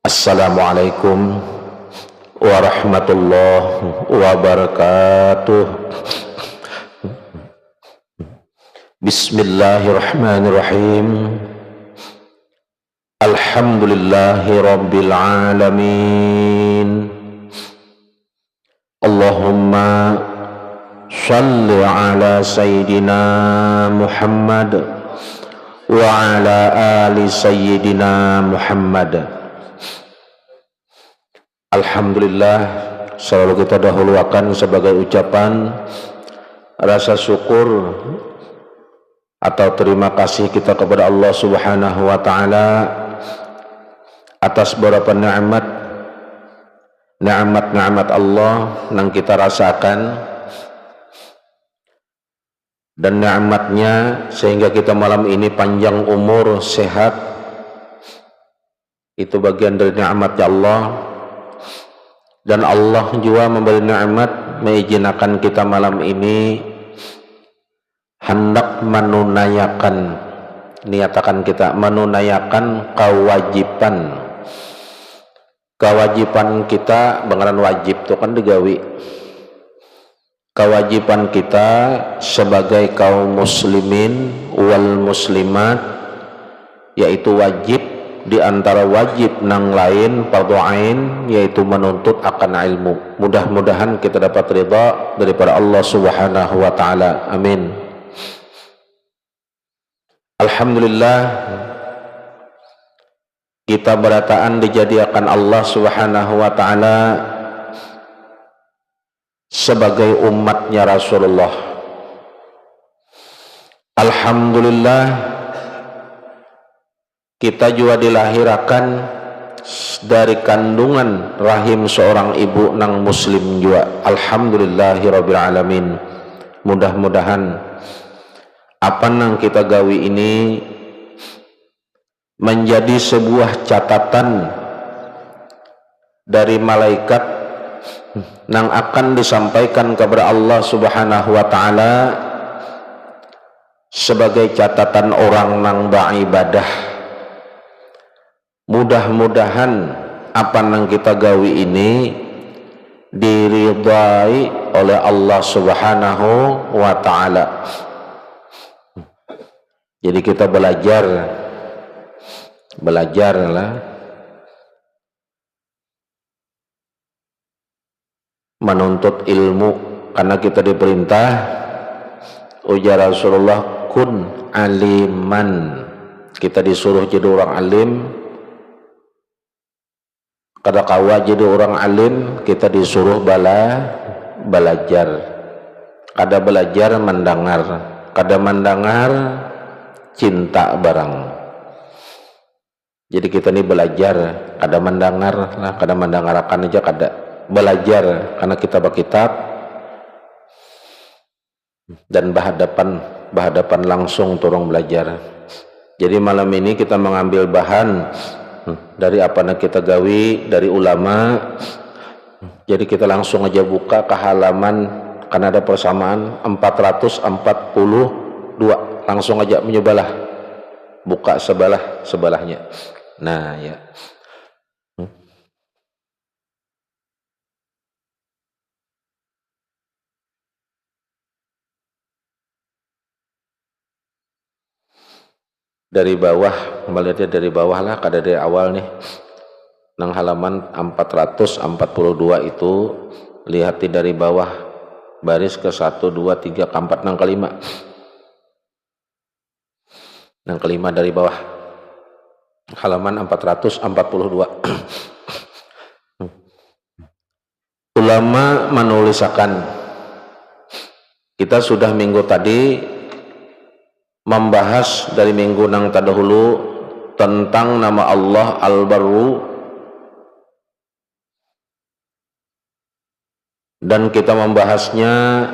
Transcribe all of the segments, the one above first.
Assalamualaikum warahmatullahi wabarakatuh. Bismillahirrahmanirrahim. Alhamdulillahi rabbil alamin. Allahumma shalli ala sayyidina Muhammad wa ala ali sayyidina Muhammad. Alhamdulillah, selalu kita dahulukan sebagai ucapan rasa syukur atau terima kasih kita kepada Allah Subhanahu wa taala atas beberapa nikmat Allah yang kita rasakan, dan nikmatnya sehingga kita malam ini panjang umur, sehat. Itu bagian dari nikmatnya Allah. Dan Allah juga memberi nikmat mengizinkan kita malam ini hendak menunaikan, niatakan kita menunaikan kewajiban kita. Bengaran wajib itu kan digawi. Kewajiban kita sebagai kaum muslimin wal muslimat, yaitu wajib di antara wajib nang lain fardhu ain, yaitu menuntut akan ilmu. Mudah-mudahan kita dapat ridha daripada Allah Subhanahu wa taala. Amin. Alhamdulillah, kita berataan dijadikan Allah Subhanahu wa taala sebagai umatnya Rasulullah. Alhamdulillah, kita juga dilahirkan dari kandungan rahim seorang ibu nang muslim juga. Alhamdulillahirabbil alamin. Mudah-mudahan apa nang kita gawi ini menjadi sebuah catatan dari malaikat nang akan disampaikan kepada Allah Subhanahu wa taala sebagai catatan orang nang beribadah. Mudah-mudahan apa yang kita gawi ini diridhai oleh Allah Subhanahu wa taala. Jadi kita belajarlah menuntut ilmu, karena kita diperintah, ujar Rasulullah, kun aliman. Kita disuruh jadi orang alim. Kada kawa jadi orang alim, kita disuruh belajar. Kada belajar mendengar, kada mendengar cinta barang. Jadi kita ini belajar, kada mendengar lah, kada mendengarkan aja, kada belajar, karena kita berkitab dan berhadapan langsung turun belajar. Jadi malam ini kita mengambil bahan dari apa yang kita gawi dari ulama. Jadi kita langsung aja buka ke halaman, karena ada persamaan 442. Langsung aja menyebelah, buka sebelahnya. Nah ya, dari bawah, melihatnya dari bawah lah, kada dari awal nih. Nang halaman 442 itu lihati dari bawah, baris ke 1, 2, 3, ke 4, nang kelima. Nang kelima dari bawah, halaman 442. Ulama menulisakan, kita sudah minggu tadi membahas dari minggu nang terdahulu tentang nama Allah Al-Barru, dan kita membahasnya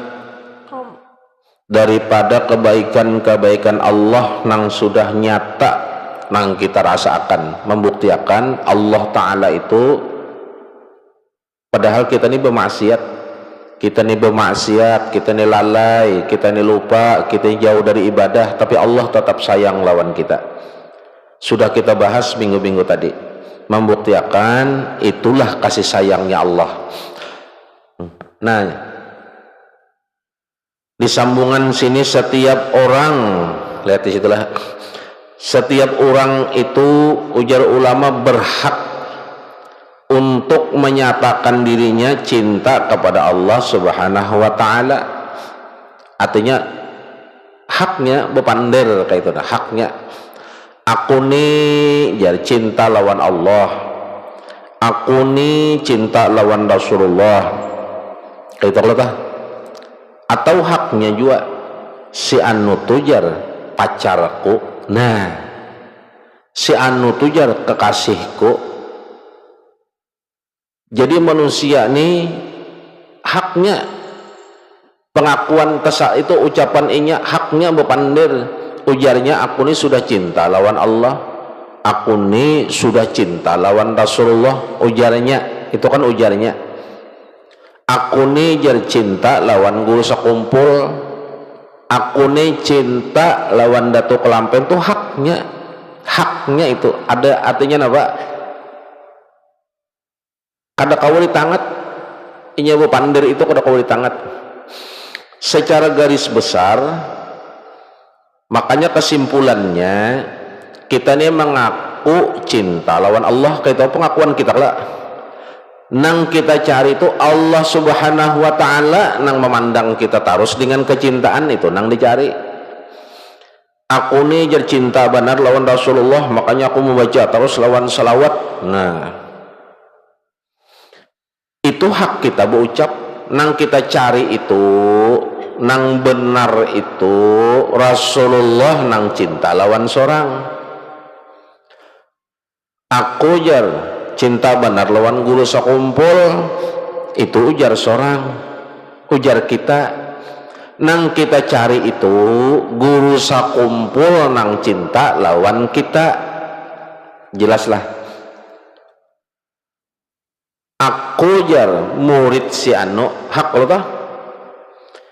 daripada kebaikan-kebaikan Allah nang sudah nyata nang kita rasakan, membuktikan Allah Ta'ala itu, padahal kita ini bermaksiat, kita ini lalai, kita ini lupa, kita ini jauh dari ibadah, tapi Allah tetap sayang lawan kita. Sudah kita bahas minggu-minggu tadi, membuktikan itulah kasih sayangnya Allah. Nah, di sambungan sini setiap orang, lihat di situlah, setiap orang itu ujar ulama berhak untuk menyatakan dirinya cinta kepada Allah Subhanahu wa taala. Artinya haknya bepander kayak itu, haknya aku nih jadi cinta lawan Allah, aku nih cinta lawan Rasulullah kayak itu lah. Atau haknya juga si anu tujar pacarku, nah si anu tujar kekasihku. Jadi manusia nih haknya pengakuan tesa itu ucapan inya haknya bepandir, ujarnya aku nih sudah cinta lawan Allah, aku nih sudah cinta lawan Rasulullah, ujarnya itu kan ujarnya. Aku nih jar cinta lawan guru sakumpul, aku nih cinta lawan Datuk Kelampen, tuh haknya, haknya itu ada artinya apa? Kada kau ditangat, inya bepandir itu kada kau ditangat. Secara garis besar, makanya kesimpulannya kita nih mengaku cinta lawan Allah, kayak pengakuan kita lah. Nang kita cari itu Allah Subhanahu wa taala, nang memandang kita terus dengan kecintaan itu nang dicari. Aku nih jar cinta benar lawan Rasulullah, makanya aku membaca terus lawan salawat. Nah, itu hak kita berucap. Nang kita cari itu, nang benar itu Rasulullah, nang cinta lawan sorang. Aku jar cinta benar lawan guru sakumpul, itu ujar sorang, ujar kita. Nang kita cari itu guru sakumpul nang cinta lawan kita, jelaslah. Aku jar murid si anu, hak lo tah.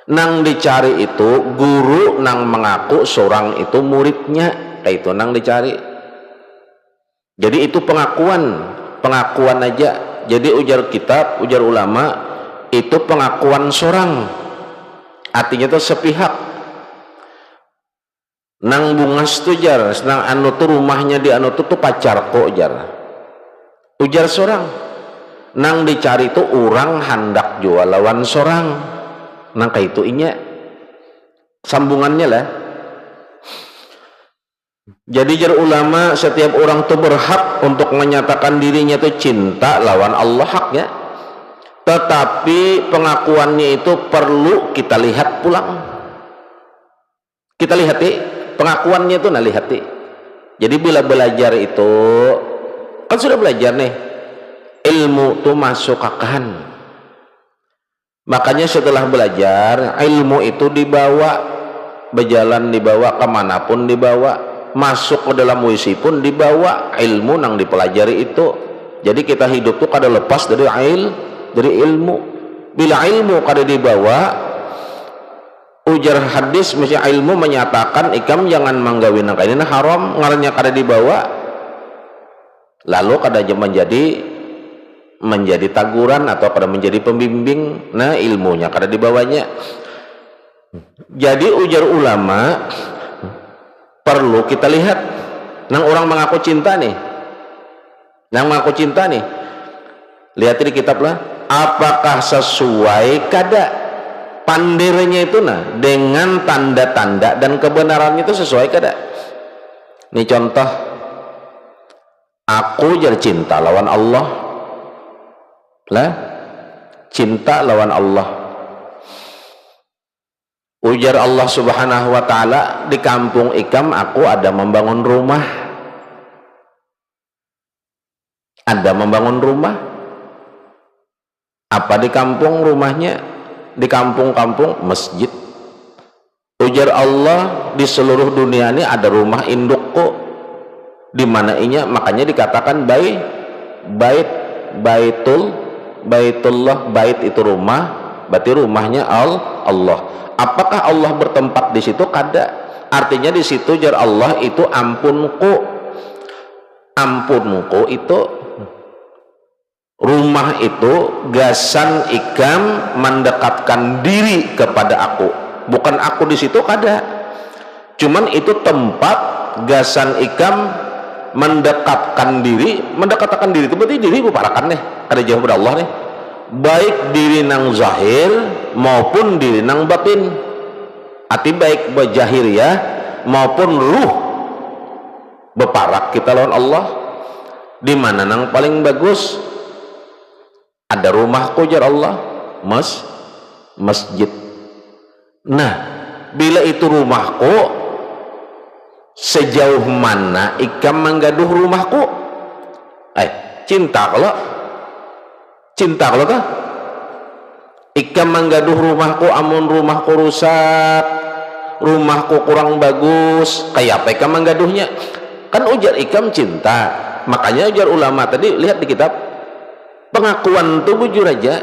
Nang dicari itu guru nang mengaku sorang itu muridnya, kayak itu nang dicari. Jadi itu pengakuan aja. Jadi ujar kitab, ujar ulama itu pengakuan sorang, artinya itu sepihak. Nang bungas tuh jar, nang anu tuh rumahnya di anu tuh pacar kok ujar sorang. Nang dicari itu orang hendak jual lawan sorang, nang kayak itu inya sambungannya lah. Jadi jar ulama setiap orang tuh berhak untuk menyatakan dirinya tuh cinta lawan Allah, haknya. Tetapi pengakuannya itu perlu kita lihat pulang. Kita lihat pengakuannya itu, nah lihat. Jadi bila belajar itu kan sudah belajar nih, ilmu tuh masuk akahan. Makanya setelah belajar ilmu itu dibawa, berjalan dibawa kemanapun dibawa, masuk ke dalam WC pun dibawa ilmu nang dipelajari itu. Jadi kita hidup tuh kada lepas dari ilmu. Bila ilmu kada dibawa, ujar hadis mesti ilmu menyatakan ikam jangan manggawi nang kainina haram, ngarannya kada dibawa, lalu kada menjadi taguran atau kada menjadi pembimbing. Nah ilmunya kada dibawanya. Jadi ujar ulama perlu kita lihat. Nang orang mengaku cinta nih, lihat di kitab lah, apakah sesuai kada pandirnya itu nah dengan tanda-tanda dan kebenarannya itu sesuai kada. Ini contoh, aku jar cinta lawan Allah lah, cinta lawan Allah. Ujar Allah Subhanahu wa taala, di kampung ikam aku ada membangun rumah. Ada membangun rumah. Apa di kampung rumahnya? Di kampung-kampung masjid. Ujar Allah, di seluruh dunia ini ada rumah indukku. Di mana inya? Makanya dikatakan baitullah, bait itu rumah, berarti rumahnya Allah. Apakah Allah bertempat di situ? Kada. Artinya di situ jar Allah itu ampunku. ampunku itu rumah itu gasan ikam mendekatkan diri kepada aku, bukan aku di situ kada, cuman itu tempat gasan ikam mendekatkan diri itu berarti diri buparakan nih kada jauh pada Allah nih, baik diri nang zahir maupun diri nang batin, ati baik bajahir ya maupun ruh beparak kita lawan Allah. Di mana nang paling bagus? Ada rumahku jar Allah, masjid. Nah, bila itu rumahku, sejauh mana ikam menggaduh rumahku? Cinta kalau kah? Ikam menggaduh rumahku, amun rumahku rusak, rumahku kurang bagus, kayak apa ikam menggaduhnya? Kan ujar ikam cinta. Makanya ujar ulama tadi, lihat di kitab, pengakuan itu bujur aja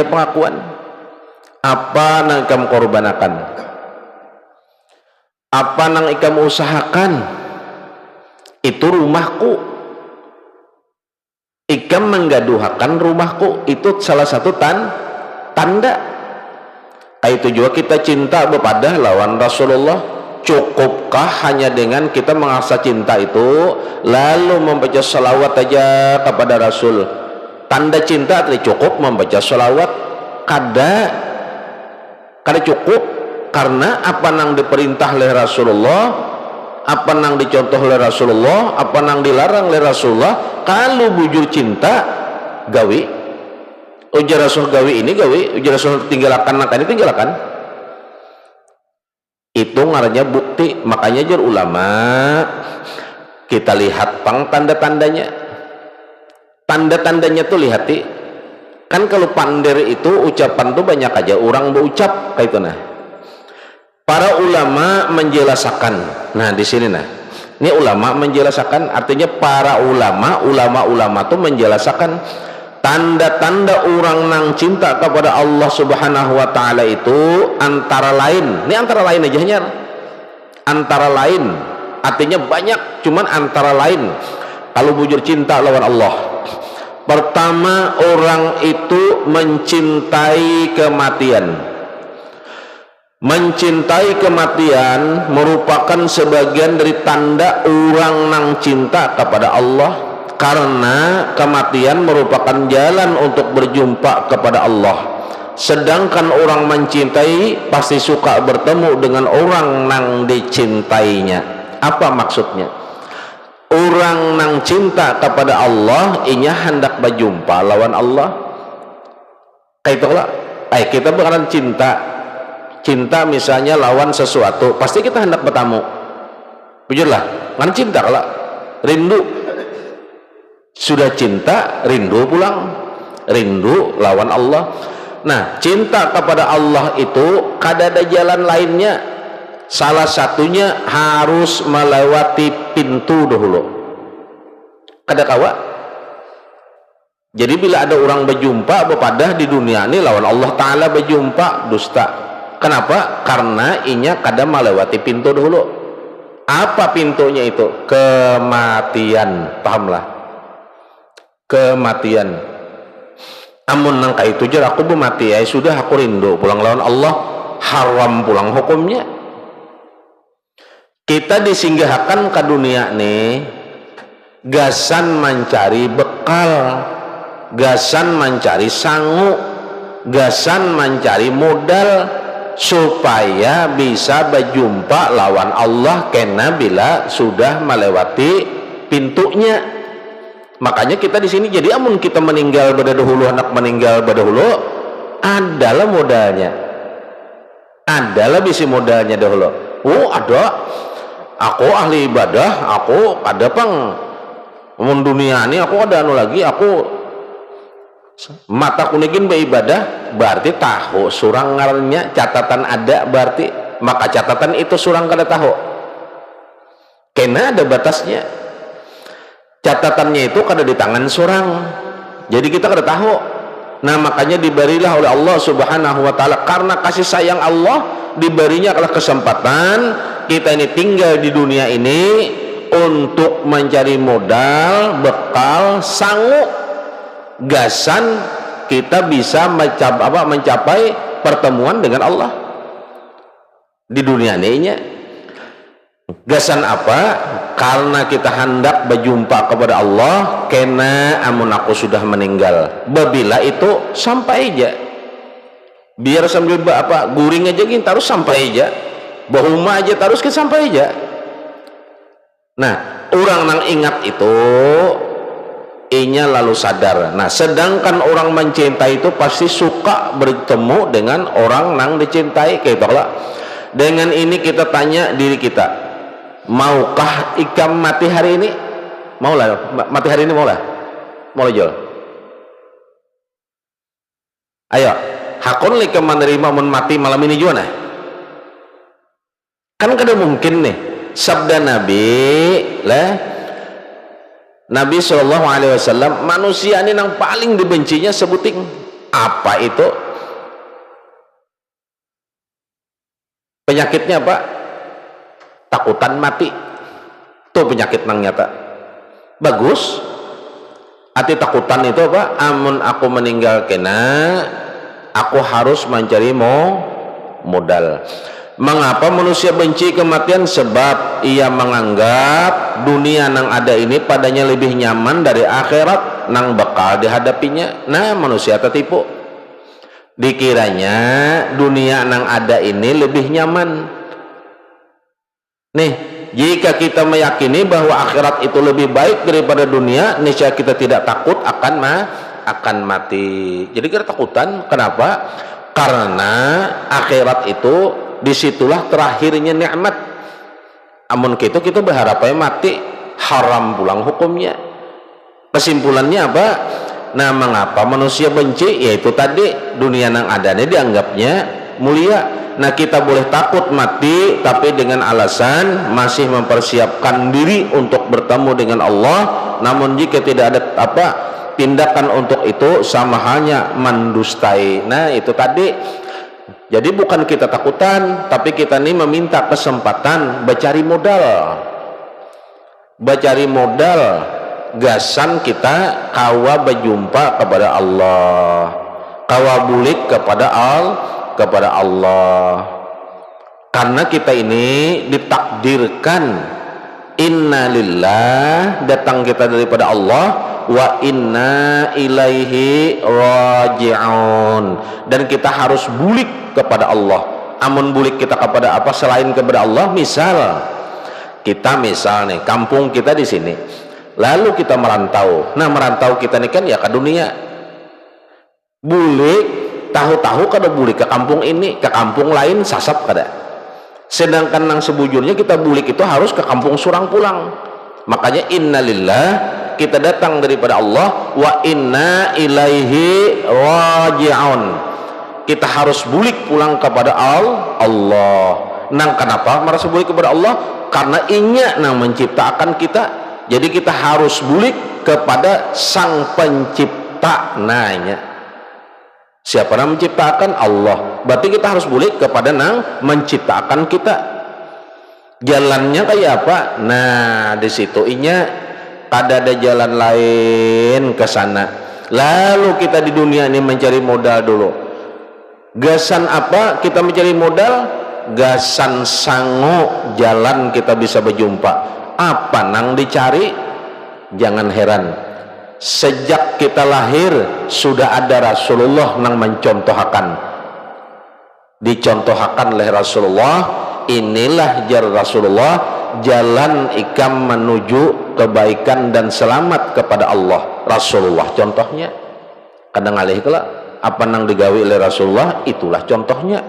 pengakuan. Apa nang ikam korbanakan, apa nang ikam usahakan, itu rumahku. Ikam menggaduhakan rumahku, itu salah satu tanda. Itu juga kita cinta kepada lawan Rasulullah. Cukupkah hanya dengan kita mengasah cinta itu lalu membaca salawat aja kepada Rasul? Tanda cinta tadi cukup membaca salawat? Kada cukup, karena apa nang diperintah oleh Rasulullah, apa nang dicontoh oleh Rasulullah, apa nang dilarang oleh Rasulullah. Kalau bujur cinta gawi, ujar Rasul gawi ini gawi, ujar Rasul tinggalkan ini tinggalkan, itu ngarannya bukti. Makanya jar ulama kita lihat pang tanda-tandanya tuh lihati. Kan kalau pander itu ucapan tuh banyak aja orang berucap kayak itu. Nah, para ulama menjelaskan. Nah di sini nah, ini ulama menjelaskan, artinya para ulama tuh menjelaskan tanda-tanda orang nang cinta kepada Allah Subhanahu wa taala itu antara lain. Ini antara lain aja nya. Antara lain artinya banyak, cuman antara lain kalau bujur cinta lawan Allah. Pertama, orang itu mencintai kematian. Mencintai kematian merupakan sebagian dari tanda orang nang cinta kepada Allah, karena kematian merupakan jalan untuk berjumpa kepada Allah. Sedangkan orang mencintai pasti suka bertemu dengan orang nang dicintainya. Apa maksudnya? Orang nang cinta kepada Allah inya hendak berjumpa lawan Allah. Kayak itulah. Kita bakalan cinta misalnya lawan sesuatu, pasti kita hendak bertemu. Bujurlah, kan cinta kalau rindu. Sudah cinta, rindu pulang, rindu lawan Allah. Nah, cinta kepada Allah itu kada ada jalan lainnya. Salah satunya harus melewati pintu dahulu. Kada kawa. Jadi bila ada orang berjumpa bepadah di dunia ini lawan Allah Ta'ala berjumpa, dusta. Kenapa? Karena inya kada melewati pintu dahulu. Apa pintunya itu? Kematian. Pahamlah? Kematian. Amun nang itu jar aku bermati, sudah aku rindu pulang lawan Allah, haram pulang hukumnya. Kita disinggahkan ke dunia nih gasan mencari bekal, gasan mencari sangu, gasan mencari modal supaya bisa berjumpa lawan Allah kena bila sudah melewati pintunya. Makanya kita di sini jadi amun kita meninggal pada dahulu, anak meninggal pada dahulu, adalah modalnya, adalah bisi modalnya dahulu. Oh ada, aku ahli ibadah, aku ada pang mun dunia ini, aku ada anu lagi, aku mata kunigin beribadah, berarti tahu surang ngarannya catatan ada, berarti maka catatan itu surang kada tahu, kena ada batasnya. Catatannya itu kada di tangan surang, jadi kita kada tahu. Nah makanya diberilah oleh Allah Subhanahu wa taala, karena kasih sayang Allah diberinya adalah kesempatan kita ini tinggal di dunia ini untuk mencari modal, bekal, sangu, gasan kita bisa mencapai pertemuan dengan Allah di dunia ini. Gasan apa? Karena kita hendak berjumpa kepada Allah, kena amun aku sudah meninggal. Babila itu sampai aja. Biar sambil guring aja gini terus sampai aja. Bahuma aja terus ke sampai aja. Nah, orang nang ingat itu inya lalu sadar. Nah, sedangkan orang mencintai itu pasti suka bertemu dengan orang nang dicintai. Kayak itulah. Dengan ini kita tanya diri kita, maukah ikam mati hari ini? Maulah mati hari ini, maulah jual. Ayo, hakun ikam menerima mun mati malam ini juga nah. Kan kada mungkin nih. Sabda Nabi lah, Nabi SAW, manusia ini yang paling dibencinya sebuting apa itu? Penyakitnya apa? Takutan mati. Itu penyakit nang nyata. Bagus. Arti takutan itu apa? Amun aku meninggal kena, aku harus mencari modal. Mengapa manusia benci kematian? Sebab ia menganggap dunia nang ada ini padanya lebih nyaman dari akhirat nang bakal dihadapinya. Nah, manusia tertipu. Dikiranya dunia nang ada ini lebih nyaman. Nih, jika kita meyakini bahwa akhirat itu lebih baik daripada dunia, niscaya kita tidak takut akan mati. Jadi kita takutan. Kenapa? Karena akhirat itu disitulah terakhirnya nikmat. Amun gitu kita berharap mati, haram pulang hukumnya. Kesimpulannya apa? Nah, mengapa manusia benci? Yaitu tadi dunia yang adanya dianggapnya mulia. Nah, kita boleh takut mati tapi dengan alasan masih mempersiapkan diri untuk bertemu dengan Allah. Namun jika tidak ada tindakan untuk itu, sama halnya mendustai. Nah, itu tadi. Jadi bukan kita takutan, tapi kita ini meminta kesempatan bercari modal, gasan kita kawa berjumpa kepada Allah, kawa bulik kepada Allah. Karena kita ini ditakdirkan, inna lillah, datang kita daripada Allah, wa inna ilaihi raji'un, dan kita harus bulik kepada Allah. Amun bulik kita kepada apa selain kepada Allah? Misal nih kampung kita di sini, lalu kita merantau. Nah, merantau kita nih kan ya ke dunia. Bulik tahu-tahu kada bulik ke kampung ini, ke kampung lain sasap kada. Sedangkan yang sebujurnya kita bulik itu harus ke kampung surang pulang. Makanya innalillah, kita datang daripada Allah, wa inna ilaihi raji'un, kita harus bulik pulang kepada Allah. Nang kenapa merasa bulik kepada Allah? Karena inya nang menciptakan kita. Jadi kita harus bulik kepada sang pencipta. Nanya, siapa yang menciptakan? Allah. Berarti kita harus bulik kepada nang menciptakan kita. Jalannya kayak apa? Nah, di situ inya ada jalan lain ke sana. Lalu kita di dunia ini mencari modal dulu. Gasan apa kita mencari modal? Gasan sangu jalan kita bisa berjumpa. Apa nang dicari? Jangan heran, sejak kita lahir sudah ada Rasulullah nang mencontohkan, dicontohkan oleh Rasulullah. Inilah jar Rasulullah, jalan ikam menuju kebaikan dan selamat kepada Allah. Rasulullah contohnya. Kadang alih kelak apa nang digawi oleh Rasulullah, itulah contohnya.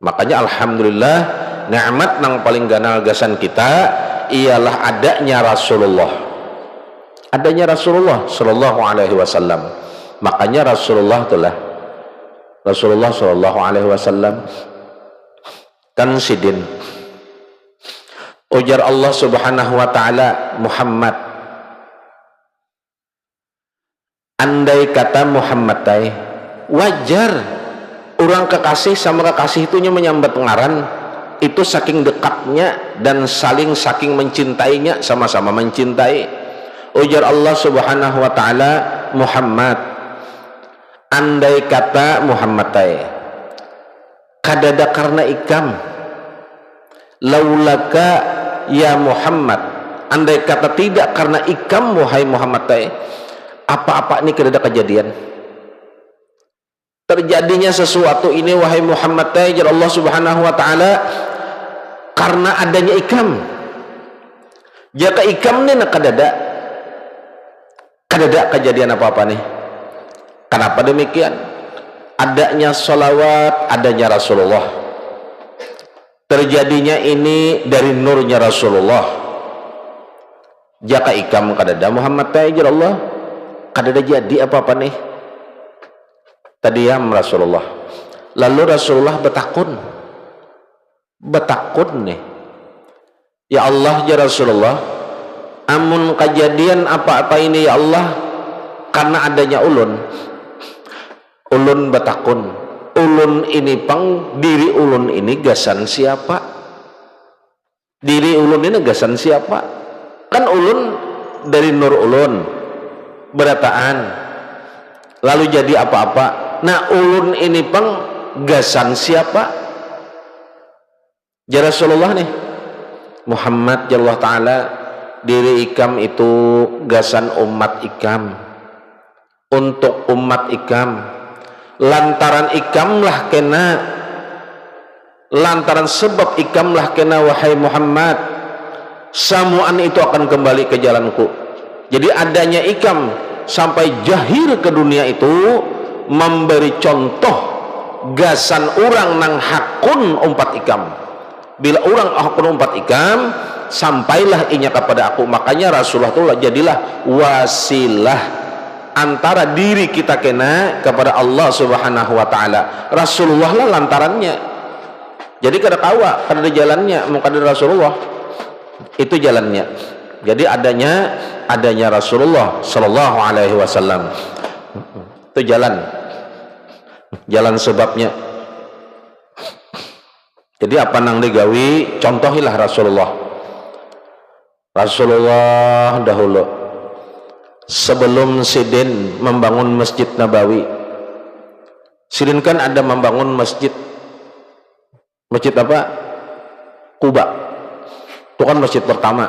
Makanya alhamdulillah, nikmat nang paling ganal gasan kita ialah adanya Rasulullah. Adanya Rasulullah sallallahu alaihi wasallam. Makanya Rasulullah sallallahu alaihi wasallam kan sidin ujar Allah subhanahu wa ta'ala, Muhammad, andai kata Muhammad wajar orang kekasih sama kekasih itunya menyambat ngaran, itu saking dekatnya dan saking mencintainya, sama-sama mencintai. Ujar Allah Subhanahu wa taala, Muhammad, andai kata Muhammad kadada karena ikam, laulaka ya Muhammad, andai kata tidak karena ikam wahai Muhammad apa-apa ini kadada kejadian. Terjadinya sesuatu ini wahai Muhammad ujar Allah Subhanahu wa taala karena adanya ikam. Jika ikam ini kadada kejadian apa-apa nih. Kenapa demikian? Adanya sholawat, adanya Rasulullah. Terjadinya ini dari nurnya Rasulullah. Jika ikam kadada Muhammad ujar Allah kadada jadi apa-apa nih. Tadiam Rasulullah. Lalu Rasulullah betakun nih, ya Allah ya Rasulullah, amun kejadian apa-apa ini ya Allah karena adanya ulun betakun, ulun ini pang diri ulun ini gasan siapa? Diri ulun ini gasan siapa? Kan ulun dari nur ulun berataan lalu jadi apa-apa. Nah ulun ini pang gasan siapa? Ya Rasulullah nih Muhammad ya Allah Ta'ala, diri ikam itu gasan umat ikam, untuk umat ikam, lantaran ikamlah kena, lantaran sebab ikamlah kena wahai Muhammad samuan itu akan kembali ke jalanku. Jadi adanya ikam sampai jahir ke dunia itu memberi contoh gasan orang nang hakun umpat ikam. Bila orang hakun umpat ikam, sampailah inya kepada aku. Makanya Rasulullah itu jadilah wasilah antara diri kita kena kepada Allah Subhanahu wa taala. Rasulullah lah lantarannya. Jadi kada kawa, kada ada jalannya, muka dari Rasulullah. Itu jalannya. Jadi adanya Rasulullah sallallahu alaihi wasallam. Itu jalan sebabnya. Jadi apa nang digawi, contohilah Rasulullah dahulu sebelum Sidin membangun Masjid Nabawi. Sidin kan ada membangun masjid apa? Kuba. Itu kan masjid pertama.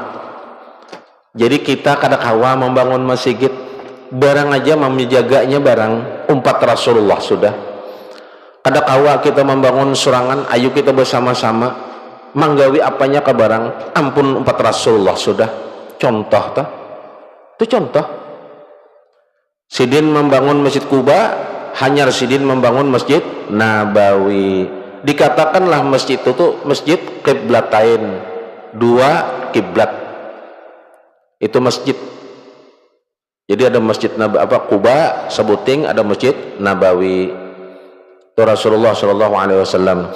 Jadi kita kada kawa membangun masjid, barang aja menjaganya barang umpat Rasulullah sudah. Kada kawa kita membangun surangan, ayo kita bersama-sama manggawi apanya ke barang, ampun umpat Rasulullah sudah. Contoh toh, itu contoh. Sidin membangun Masjid Kuba, hanya Sidin membangun Masjid Nabawi. Dikatakanlah masjid itu tuh masjid kiblatain, dua kiblat. Itu masjid. Jadi ada Masjid Kuba sebuting, ada Masjid Nabawi. Itu Rasulullah sallallahu alaihi wasallam.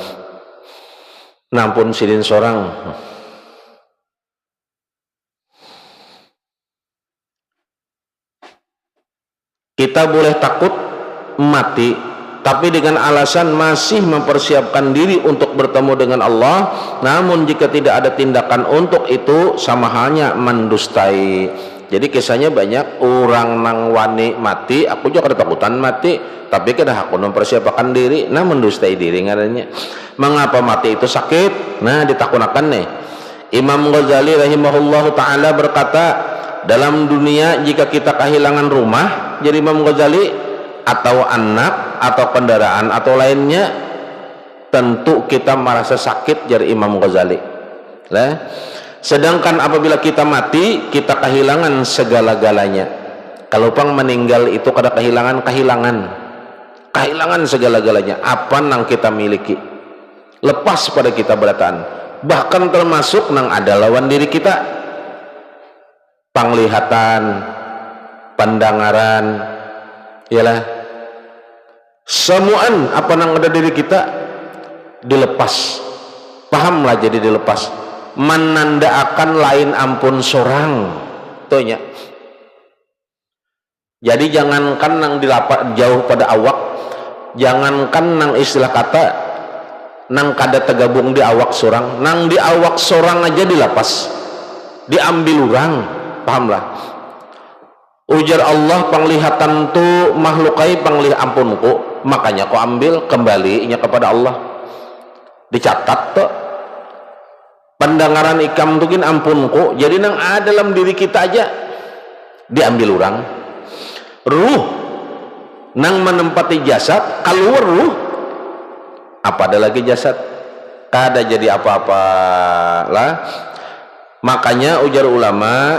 Nampun Sidin seorang. Kita boleh takut mati, tapi dengan alasan masih mempersiapkan diri untuk bertemu dengan Allah. Namun jika tidak ada tindakan untuk itu, sama halnya mendustai. Jadi kisahnya banyak, orang nang wani mati, aku juga ada takutan mati, tapi kada aku mempersiapkan diri, nah mendustai diri ngaranya. Mengapa mati itu sakit? Nah ditakunakan nih. Imam Ghazali rahimahullah ta'ala berkata, dalam dunia jika kita kehilangan rumah, jadi Imam Ghazali, atau anak, atau kendaraan, atau lainnya, tentu kita merasa sakit, jadi Imam Ghazali. Sedangkan apabila kita mati, kita kehilangan segala-galanya. Kalau pang meninggal itu kada kehilangan segala-galanya. Apa nang kita miliki lepas pada kita berataan, bahkan termasuk nang ada lawan diri kita, panglihatan, pandangaran, ialah semuaan apa nang ada diri kita dilepas. Pahamlah, jadi dilepas. Menandaakan lain ampun sorang tuhnya. Jadi jangankan nang dilapak jauh pada awak, jangankan nang istilah kata nang kada tergabung di awak sorang, nang di awak sorang aja dilapas, diambil orang, pahamlah. Ujar Allah, penglihatan tu makhlukai penglihatan ampunku, makanya kau ambil kembalinya kepada Allah. Dicatat tuh pendengaran ikam tuh ampunku, jadi nang ada dalam diri kita aja diambil orang. Ruh nang menempati jasad, keluar ruh, apa ada lagi jasad? Kada jadi apa-apa lah. Makanya ujar ulama,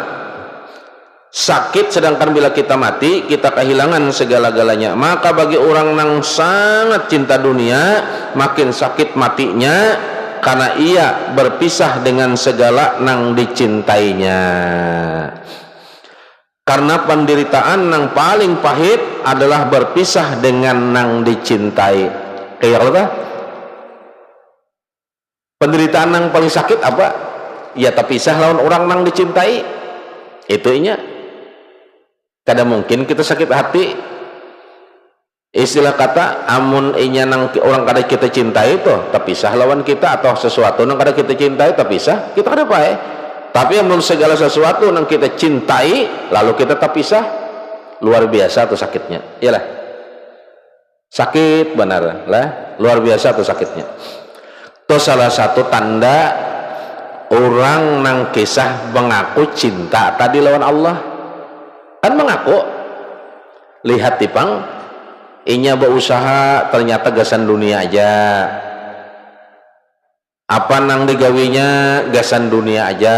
sakit sedangkan bila kita mati kita kehilangan segala-galanya. Maka bagi orang yang sangat cinta dunia, makin sakit matinya karena ia berpisah dengan segala yang dicintainya. Karena penderitaan yang paling pahit adalah berpisah dengan yang dicintai. Kayak apa? Penderitaan yang paling sakit apa? Ya terpisah lawan orang yang dicintai. Itu inya. Kada mungkin kita sakit hati. Istilah kata amun inya nang orang kada kita cintai itu terpisah lawan kita, atau sesuatu nang kada kita cintai terpisah, kita kada baik. Tapi amun segala sesuatu nang kita cintai lalu kita terpisah, luar biasa tuh sakitnya. Iyalah. Sakit benar lah, luar biasa tuh sakitnya. Itu salah satu tanda orang nang kisah mengaku cinta tadi lawan Allah. Kan mengaku, lihat tipang inya berusaha ternyata gasan dunia aja, apa nang digawinya gasan dunia aja,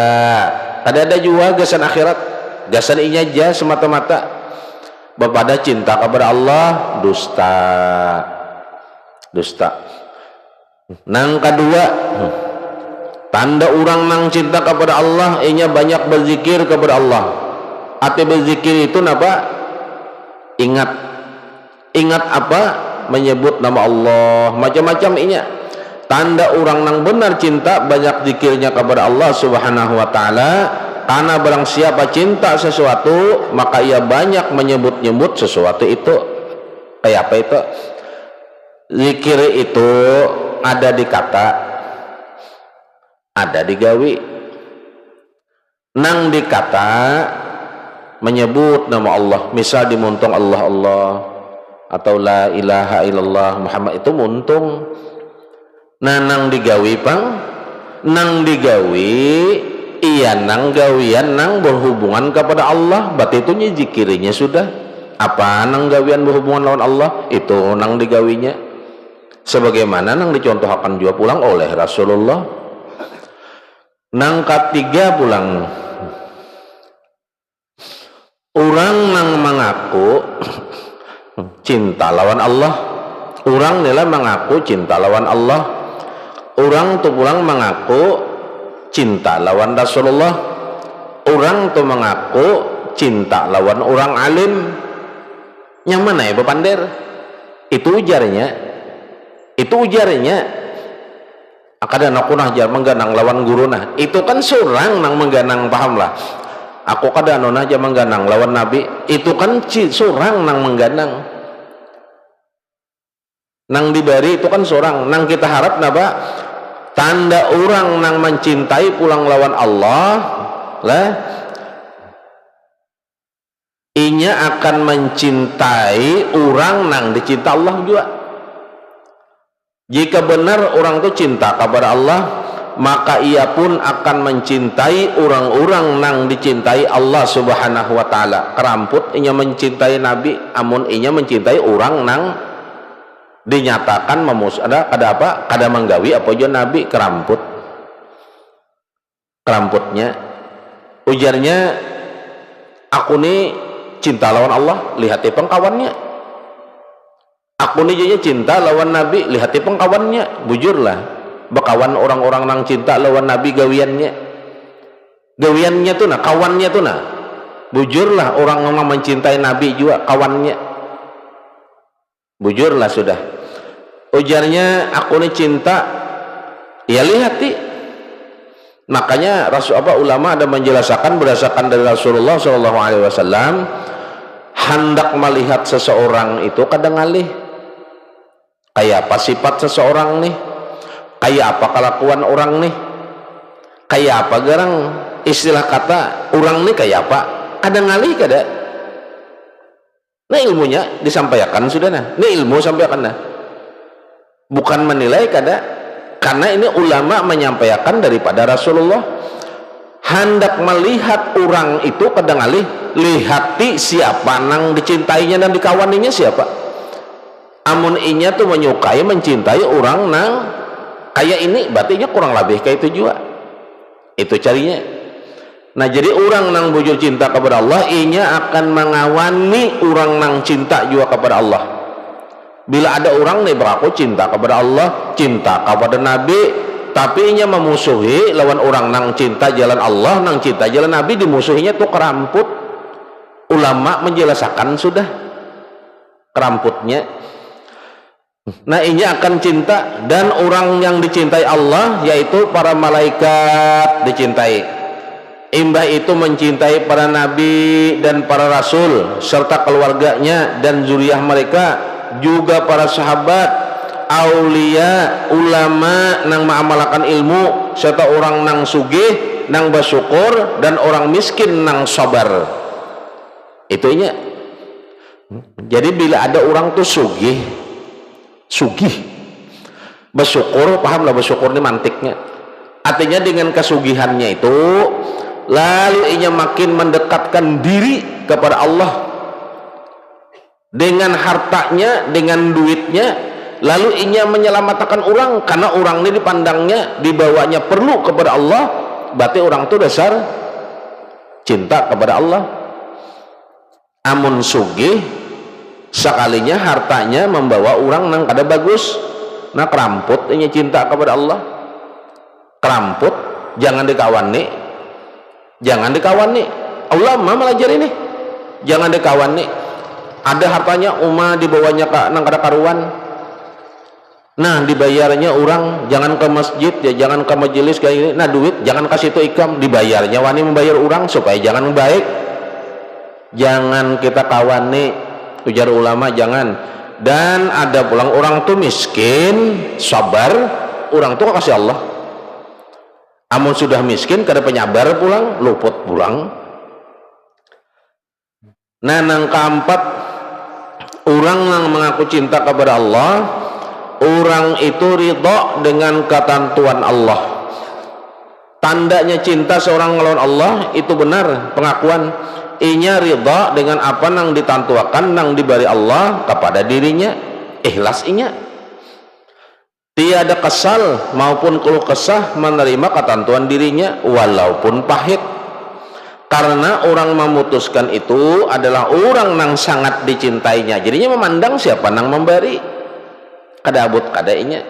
ada juga gasan akhirat, gasan inya aja semata-mata. Bepada cinta kepada Allah, dusta. Nang kedua, tanda orang nang cinta kepada Allah inya banyak berzikir kepada Allah. Arti berzikir itu apa? Ingat apa? Menyebut nama Allah, macam-macam inya. Tanda orang nang benar cinta banyak zikirnya kepada Allah Subhanahu wa taala. Karena barang siapa cinta sesuatu maka ia banyak menyebut-nyebut sesuatu itu. Kayak apa itu? Zikir itu ada di kata, ada di gawi. Nang di kata menyebut nama Allah, misal dimuntung Allah Allah atau la ilaha illallah Muhammad, itu muntung. Nah nang digawi pang, nang digawi iya nang gawian nang berhubungan kepada Allah, berarti itu zikirnya sudah. Apa nang gawian berhubungan lawan Allah, itu nang digawinya. Sebagaimana nang dicontohkan juga pulang oleh Rasulullah. Nang ketiga pulang, orang nang mengaku cinta lawan Allah, orang nila mengaku cinta lawan Allah, orang tu pulang mengaku cinta lawan Rasulullah, orang tu mengaku cinta lawan orang alim. Yang mana ya bepander? Itu ujarnya, akada aku najar mengganang lawan guru nah, itu kan surang nang mengganang, paham lah. Aku kada nona aja mengganang lawan Nabi, itu kan surang nang mengganang. Nang dibari itu kan surang, nang kita harap napa? Tanda orang nang mencintai pulang lawan Allah lah, inya akan mencintai orang nang dicinta Allah juga. Jika benar orang itu cinta kepada Allah, maka ia pun akan mencintai orang-orang nang dicintai Allah Subhanahu wa taala. Keramput inya mencintai Nabi, amun inya mencintai orang nang dinyatakan ada apa? Kada menggawi apa jo Nabi, keramputnya. Ujarnya, aku nih cinta lawan Allah, lihat pengkawannya. Aku nih jadinya cinta lawan Nabi, lihat pengkawannya. Bujurlah, bekawan orang-orang nang cinta lawan Nabi gawiannya tuh nah, kawannya tuh nah. Bujurlah orang yang mencintai Nabi juga kawannya. Bujurlah sudah. Ujarnya, aku nih cinta, ya lihat nih. Makanya ulama ada menjelaskan berdasarkan dari Rasulullah SAW, hendak melihat seseorang itu kadang ngalih. Kayak apa sifat seseorang nih? kayak apa kelakuan orang nih, kayak apa garang istilah kata orang nih kayak apa, ada ngalih kada. Nah ilmunya disampaikan sudah, nah ini ilmu sampaikan, nah bukan menilai kada, karena ini ulama menyampaikan daripada Rasulullah. Hendak melihat orang itu kada ngalih, lihati siapa nang dicintainya dan dikawaninya siapa. Amun inya tuh menyukai mencintai orang nang kayak ini, berarti nya kurang lebih kayak itu juga, itu carinya. Nah jadi orang nang bujur cinta kepada Allah, inya akan mengawani orang nang cinta juga kepada Allah. Bila ada orang nih beraku cinta kepada Allah, cinta kepada Nabi, tapi inya memusuhi lawan orang nang cinta jalan Allah, nang cinta jalan Nabi, dimusuhinya tuh keramput. Ulama menjelaskan sudah keramputnya. Nah inya akan cinta, dan orang yang dicintai Allah yaitu para malaikat dicintai. Imbah itu mencintai para nabi dan para rasul serta keluarganya dan zuriyah mereka, juga para sahabat, aulia, ulama nang mengamalkan ilmu, serta orang nang sugih nang bersyukur, dan orang miskin nang sabar. Itunya. Jadi bila ada orang tuh sugih bersyukur, pahamlah bersyukur ini mantiknya, artinya dengan kesugihannya itu lalu inya makin mendekatkan diri kepada Allah dengan hartanya, dengan duitnya, lalu inya menyelamatkan orang, karena orang ini dipandangnya, dibawanya perlu kepada Allah, berarti orang itu dasar cinta kepada Allah. Amun sugih sekalinya hartanya membawa orang nang kada bagus, nah keramput inya cinta kepada Allah, keramput, jangan dikawani. Jangan dikawani. Allah melajari ini. Jangan dikawani. Ada hartanya dibawanya nang kada karuan. Nah, dibayarnya orang jangan ke masjid ya, jangan ke majelis kayak ini. Nah, duit jangan kasih itu ikam, dibayarnya wani membayar orang supaya jangan baik. Jangan kita kawani, ujar ulama jangan. Dan ada pulang orang tuh miskin, sabar, orang tuh kasih Allah. Amun sudah miskin kada penyabar pulang, luput pulang. Nah nang keempat, orang yang mengaku cinta kepada Allah, orang itu ridha dengan ketentuan Allah. Tandanya cinta seorang ngelawan Allah itu benar pengakuan inya ridha dengan apa nang ditantuakan nang diberi Allah kepada dirinya, ikhlas inya. Tiada kesal maupun keluh kesah menerima ketentuan dirinya walaupun pahit, karena orang memutuskan itu adalah orang nang sangat dicintainya, jadinya memandang siapa nang memberi, kada abut kada inya.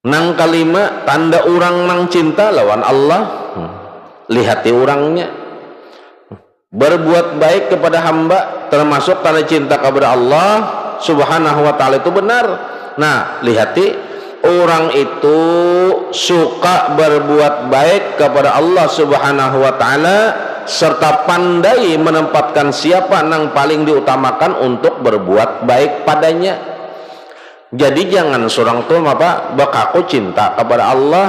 Nang kalima, tanda orang nang cinta lawan Allah, lihati orangnya berbuat baik kepada hamba, termasuk tanda cinta kepada Allah subhanahu wa ta'ala itu benar. Nah, lihati orang itu suka berbuat baik kepada Allah subhanahu wa ta'ala, serta pandai menempatkan siapa nang paling diutamakan untuk berbuat baik padanya. Jadi jangan seorang tuh bakaku cinta kepada Allah,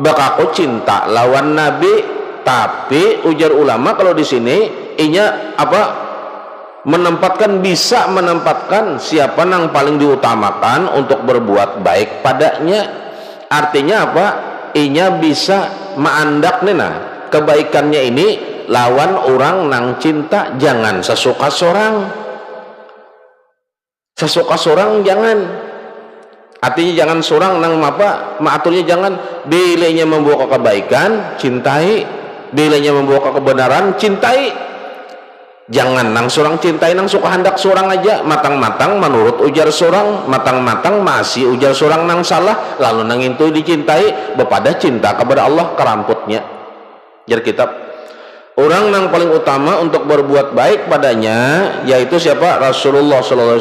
bakaku cinta lawan Nabi, tapi ujar ulama kalau di sini inya bisa menempatkan siapa nang paling diutamakan untuk berbuat baik padanya. Artinya apa? Inya bisa meandak nena kebaikannya ini lawan orang nang cinta. Jangan sesuka sorang jangan. Artinya jangan sorang nang maaturnya jangan. Bilanya membawa kebaikan cintai, bilanya membawa kebenaran cintai. Jangan nang sorang cintai nang suka hendak sorang aja, matang-matang menurut ujar sorang, matang-matang masih ujar sorang nang salah, lalu nang itu dicintai bepada cinta kepada Allah keramputnya. Jar kitab, orang nang paling utama untuk berbuat baik padanya yaitu siapa? Rasulullah SAW,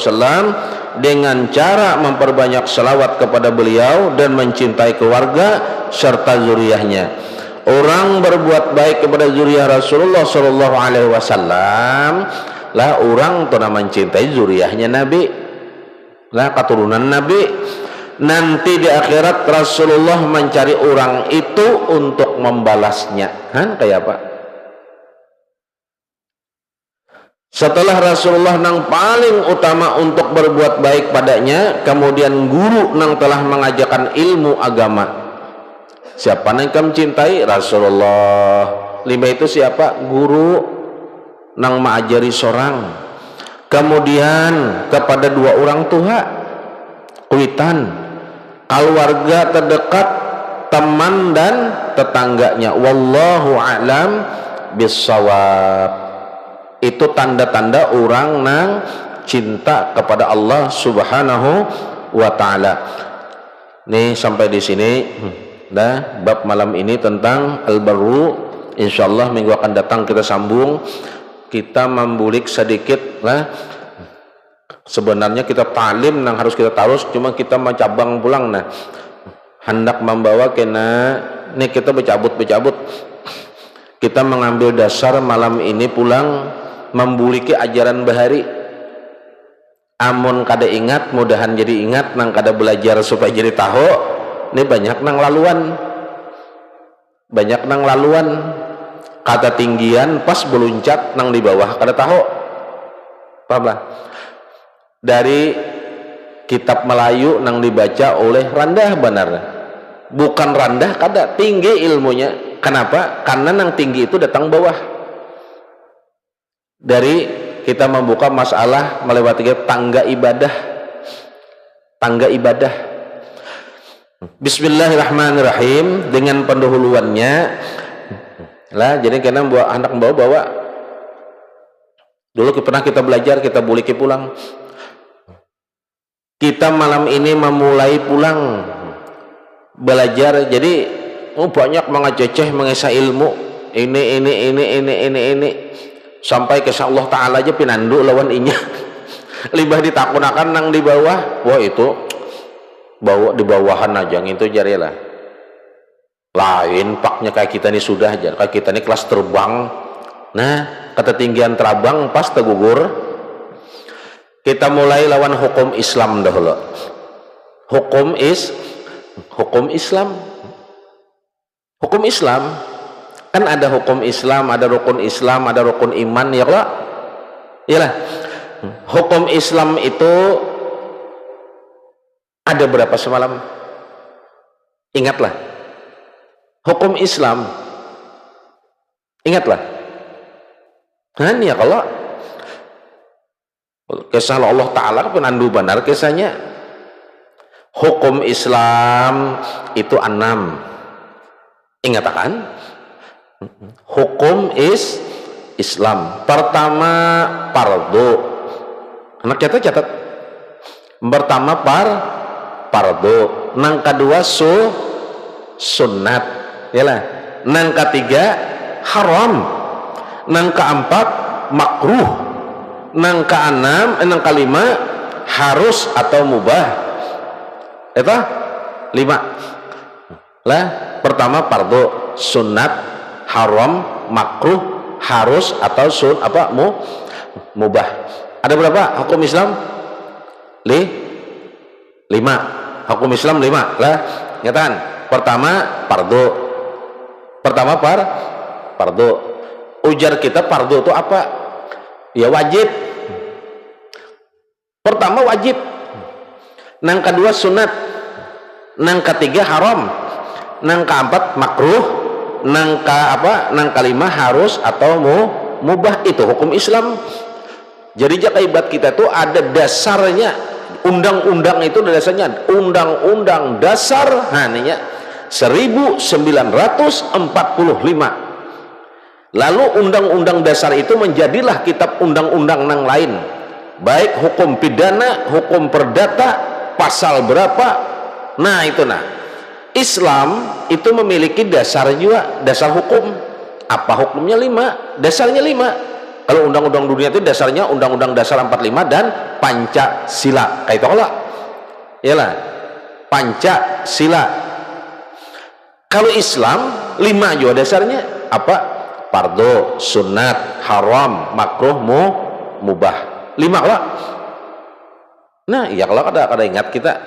dengan cara memperbanyak selawat kepada beliau dan mencintai keluarga serta zuriyahnya. Orang berbuat baik kepada zuriyah Rasulullah Sallallahu Alaihi Wasallam lah orang tuh mencintai zuriyahnya Nabi, lah keturunan Nabi. nanti di akhirat Rasulullah mencari orang itu untuk membalasnya. Han kayak apa? Setelah Rasulullah nang paling utama untuk berbuat baik padanya, kemudian guru nang telah mengajarkan ilmu agama. Siapa nang kamu cintai? Rasulullah. 5 itu siapa? Guru nang mengajari seorang. Kemudian kepada 2 orang tua, kuitan, keluarga terdekat, teman dan tetangganya. Wallahu a'lam bissawab. Itu tanda-tanda orang nang cinta kepada Allah Subhanahu wa taala. Nih sampai di sini dah bab malam ini tentang al-barru. Insyaallah minggu akan datang kita sambung. Kita membulik sedikit lah. Sebenarnya kita talim nang harus kita tarus, cuma kita mencabang pulang nah. Hendak membawa kena nih kita bercabut. Kita mengambil dasar malam ini pulang membuliki ajaran bahari. Amun kada ingat mudahan jadi ingat, nang kada belajar supaya jadi tahu. Ini banyak nang laluan kata tinggian pas beluncat nang di bawah kada tahu. Paham lah? Dari kitab Melayu nang dibaca oleh Randah benar, bukan Randah kada tinggi ilmunya. Kenapa? Karena nang tinggi itu datang bawah. Dari kita membuka masalah melewati tangga ibadah. Bismillahirrahmanirrahim. Dengan pendahuluannya lah, jadi kena buat anak bawa dulu pernah kita belajar, kita buliki pulang. Kita malam ini memulai pulang belajar, jadi banyak mengececeh mengesah ilmu ini sampai ke Allah Ta'ala aja pinandu lawan inya. Libah ditakunakan nang di bawah. Wah itu bawa di bawahan aja gitu jari lah. Lain paknya kayak kita nih sudah aja. Kayak kita nih kelas terbang. Nah ketinggian terbang pas tegugur. Kita mulai lawan hukum Islam dahulu. Hukum Islam. Kan ada hukum Islam, ada rukun Islam, ada rukun iman, ya Allah. Iyalah. Hukum Islam itu ada berapa semalam? Ingatlah. Hukum Islam. Ingatlah. Kan ya kalau kisah Allah Ta'ala penandu benar kisahnya. Hukum Islam itu 6. Ingat kan? Hukum Islam pertama fardu. Anak catat. Pertama fardu, nang kedua sunnat, yalah. Nang ketiga haram, nang keempat makruh, nang keenam, nang kelima harus atau mubah. Itu 5 lah. Pertama fardu, sunnat, haram, makruh, harus atau mubah. Ada berapa hukum Islam? 5. Hukum Islam 5 lah. Nyatakan pertama fardu. Ujar kita fardu itu apa? Ya wajib. Pertama wajib, nang kedua sunat, nang ketiga haram, nang keempat makruh, nang kelima harus atau mubah. Itu hukum Islam. Jadi ibadat kita itu ada dasarnya. Undang-undang itu ada dasarnya. Undang-undang dasar 1945. Lalu undang-undang dasar itu menjadilah kitab undang-undang nang lain, baik hukum pidana, hukum perdata, pasal berapa. Nah itu Islam itu memiliki dasar juga, dasar hukum. Apa hukumnya? 5, dasarnya 5. Kalau undang-undang dunia itu dasarnya undang-undang dasar 45 dan Pancasila. Kayak itu lah. Iyalah, Pancasila. Kalau Islam 5 juga dasarnya. Apa? Fardu, sunat, haram, makruh, mubah. 5 lah. Nah, iya kalau kada ingat kita.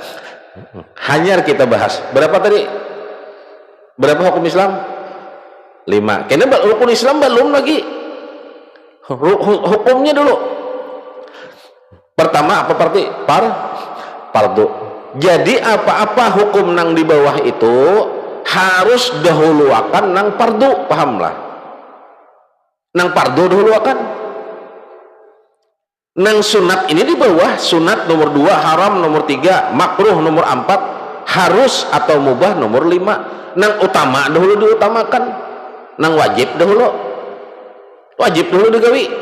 hanyar kita bahas berapa tadi, berapa hukum Islam? 5. Kena rukun Islam belum lagi, hukumnya dulu. Pertama apa berarti? Fardu. Jadi apa-apa hukum nang di bawah itu harus dahuluakan nang fardu, pahamlah. Nang fardu dahuluakan. Nang sunat ini di bawah, sunat nomor 2, haram nomor 3, makruh nomor 4, harus atau mubah nomor 5. Nang utama dahulu diutamakan, nang wajib dahulu digawi.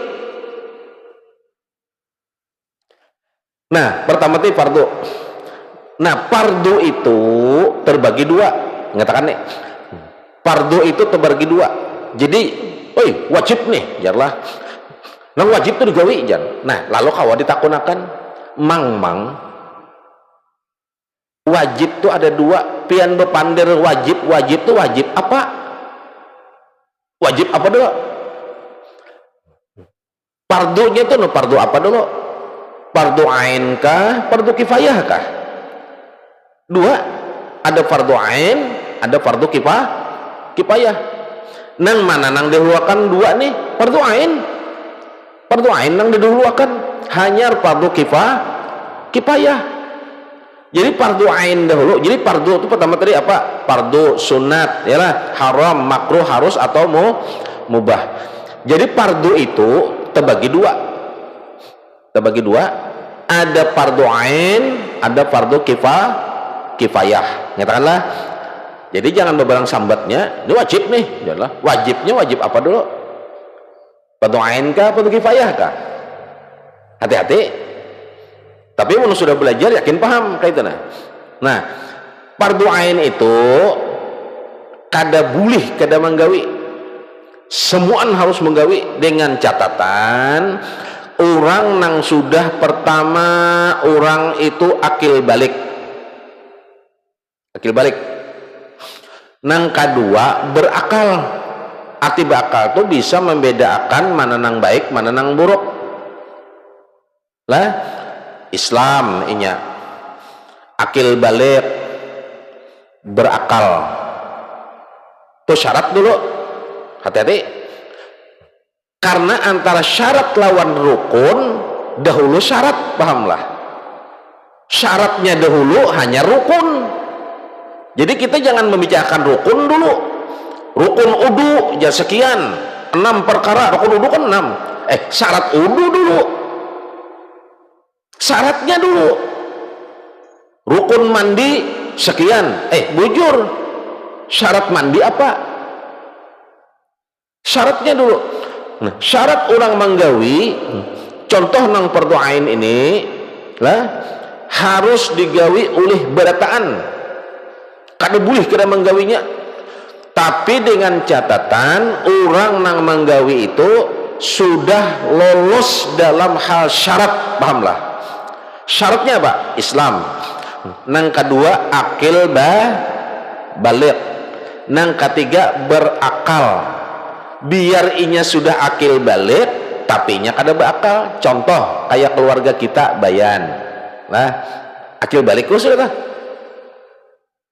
Nah, pertama itu fardu. Nah, fardu itu terbagi 2. Ngatakan nih, fardu itu terbagi 2. Jadi, wajib nih, jarlah. Nang wajib itu digawi jan. Nah, lalu kawa ditakunakan, mang wajib tuh ada 2. Pian bepander wajib tuh wajib apa? Wajib apa dulu? Fardunya tuh fardu apa dulu? Fardu ain kah? Fardu kifayah kah? 2. Ada fardu ain, ada fardu kifayah. Nang mana nang dahuluakan 2 nih? Fardu ain nang didahuluakan, hanya fardu kifayah. Jadi fardu ain dahulu. Jadi fardu itu pertama tadi apa? Fardu, sunat, yalah, haram, makruh, harus atau mubah. Jadi fardu itu terbagi 2. Ada fardu ain, ada fardu kifayah. Nyatakanlah. Jadi jangan beberang sambatnya. Ini wajib nih, yalah. Wajibnya wajib apa dulu? Fardu ain kah, fardu kifayah kah? Hati-hati. Tapi kalau sudah belajar yakin paham kaitannya. Nah, fardu ain itu kada bulih kada menggawi. Semuaan harus menggawi dengan catatan orang nang sudah pertama orang itu akil balik. Nang kedua berakal. Arti berakal itu bisa membedakan mana nang baik, mana nang buruk. Lah, Islam inya akil balik, berakal. Itu syarat dulu. Hati-hati. Karena antara syarat lawan rukun dahulu syarat, pahamlah. Syaratnya dahulu hanya rukun. Jadi kita jangan membicarakan rukun dulu. Rukun udu ya sekian, 6 perkara. Rukun udu kan 6. Syarat udu dulu. Syaratnya dulu. Rukun mandi sekian. Bujur. Syarat mandi apa? Syaratnya dulu. Nah, syarat orang menggawi, contoh nang fardu ain ini lah harus digawi oleh berataan. Kada boleh kada menggawinya. Tapi dengan catatan orang nang menggawi itu sudah lolos dalam hal syarat, pahamlah. Syaratnya apa? Islam. Nang kedua akil balik. Nang ketiga berakal. Biar inya sudah akil balik, tapi inya kada berakal. Contoh kayak keluarga kita bayan. Nah, akil balik ku sudah.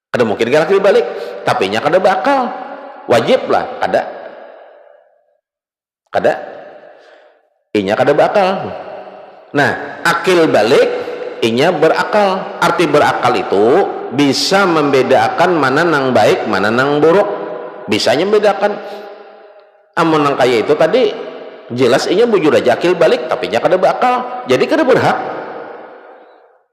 Kada mungkin kan akil balik, tapi inya kada berakal. Wajib lah, kada. Inya kada berakal. Nah, akil balik, inya berakal. Arti berakal itu bisa membedakan mana nang baik, mana nang buruk. Bisanya membedakan. Amun nang kaya itu tadi jelas inya bujur aja akil balik, tapi inya kada berakal. Jadi kada berhak.